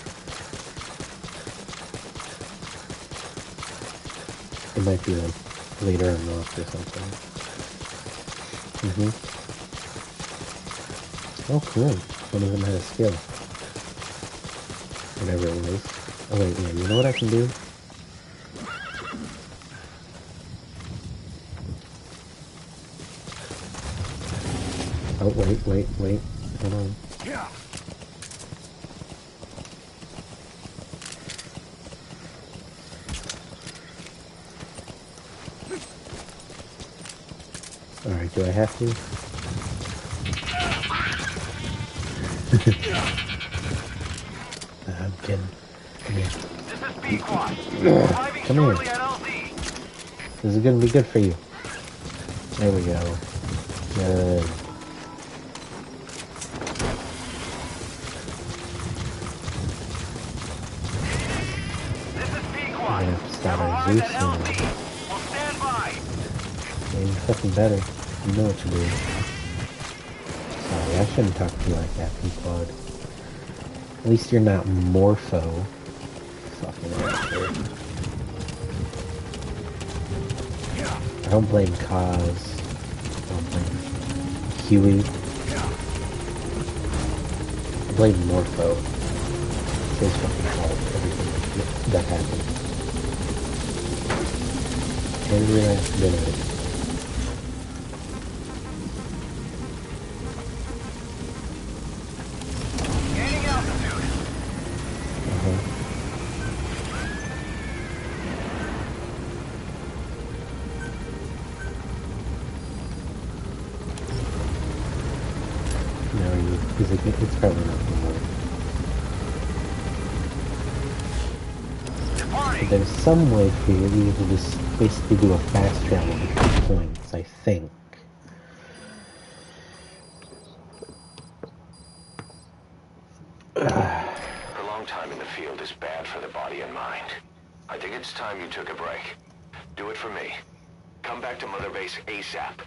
It might be like later unlocked or something. Oh cool. One of them had a skill. Whatever it was. Oh wait, yeah, you know what I can do? Oh, wait. Hold on. Alright, do I have to? I'm kidding. Come here. This is B-Quad. Come here. Shortly at LZ. This is gonna be good for you. There we go. Good. This is I'm B-Quad. gonna have to start our Arrived Zeus at soon. LZ. We'll stand by. Getting fucking better. You know what to do. Sorry, I shouldn't talk to you like that, P-Quad. At least you're not Morpho. Fucking amateur. I don't blame Kaz. I don't blame Huey. Blame Morpho. It's his fucking fault, everything that happened. Every last bit of it. Gaining altitude. No, it's probably not gonna work. But there's some way for you to just basically do a fast travel between points, I think. Prolonged time in the field is bad for the body and mind. I think it's time you took a break. Do it for me. Come back to Mother Base ASAP.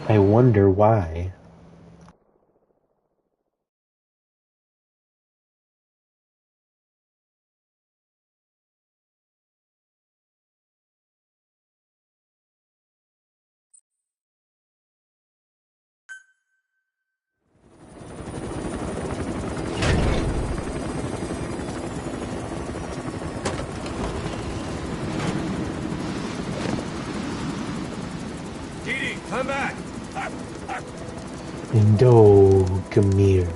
I wonder why. Didi, come back! No, come here.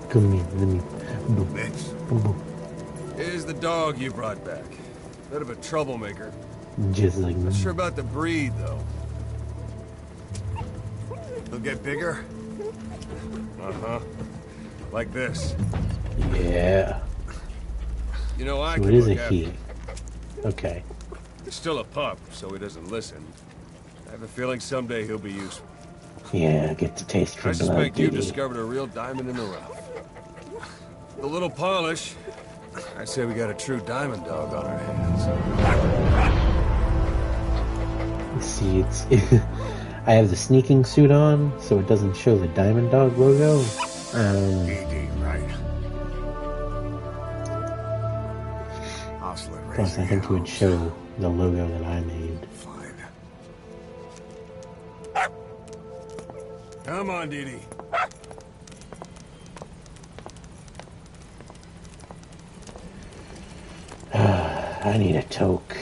Come here, let me... Boop. Here's the dog you brought back. Bit of a troublemaker. Just like Not me. sure about the breed, though. He'll get bigger? Uh-huh. Like this. Yeah. You know, I So can it is look a after he. him. Okay. He's still a pup, so he doesn't listen. I have a feeling someday he'll be useful. Yeah, get the taste for I blood, suspect you Didi. discovered a real diamond in the rough. With a little polish, I say we got a true diamond dog on our hands. See, it's... I have the sneaking suit on, so it doesn't show the Diamond Dog logo. Didi, right? Hustler, Plus, I think it would show the logo that I made. Fine. Come on, Didi. I need a toke.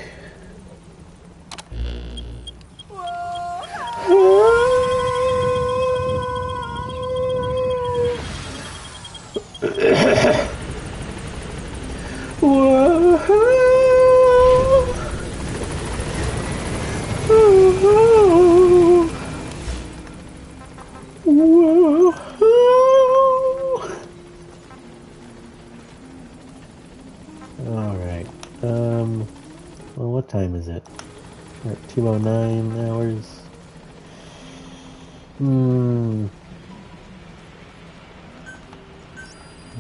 Alright, well, what time is it? We're at 2:09 hours.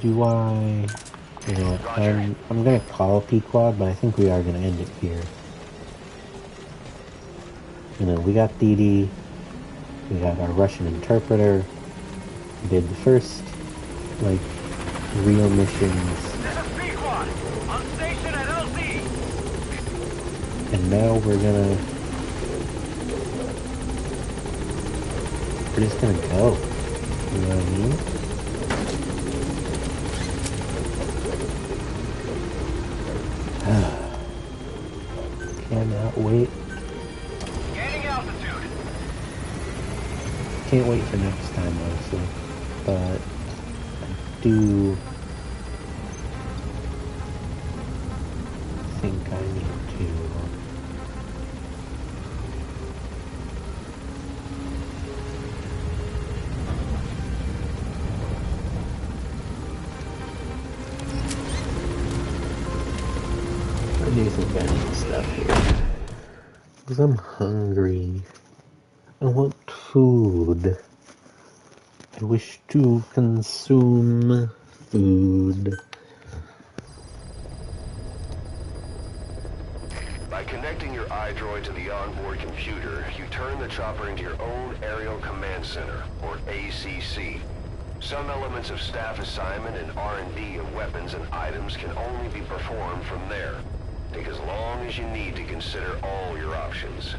Do I... You know what, I'm gonna call Pequod, but I think we are gonna end it here. You know, we got Didi, we got our Russian interpreter, we did the first, like, real missions, This is Pequod. On station at LZ. and now we're just gonna go. You know what I mean? Cannot wait. Gaining altitude. Can't wait for next time, honestly. But I do think I need to. I do think I need stuff here. Because I'm hungry. I want food. I wish to consume food. By connecting your iDroid to the onboard computer, you turn the chopper into your own Aerial Command Center, or ACC. Some elements of staff assignment and R&D of weapons and items can only be performed from there. Take as long as you need to consider all your options.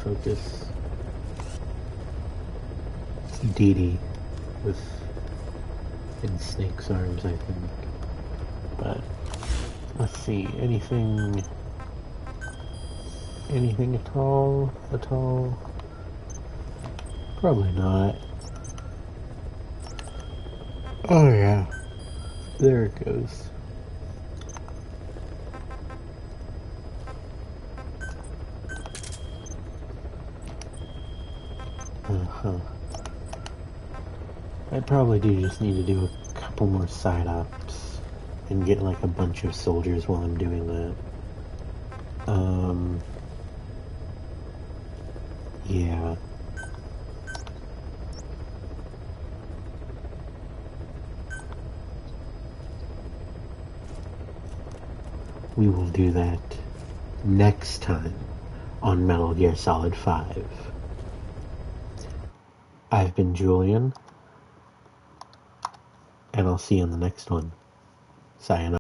focus. It's Dee Dee with in Snake's arms, I think. But let's see, anything at all? Probably not. Oh yeah, there it goes. I probably do just need to do a couple more side ops and get like a bunch of soldiers while I'm doing that. Yeah. We will do that next time on Metal Gear Solid 5. I've been Julian, and I'll see you in the next one. Sayonara.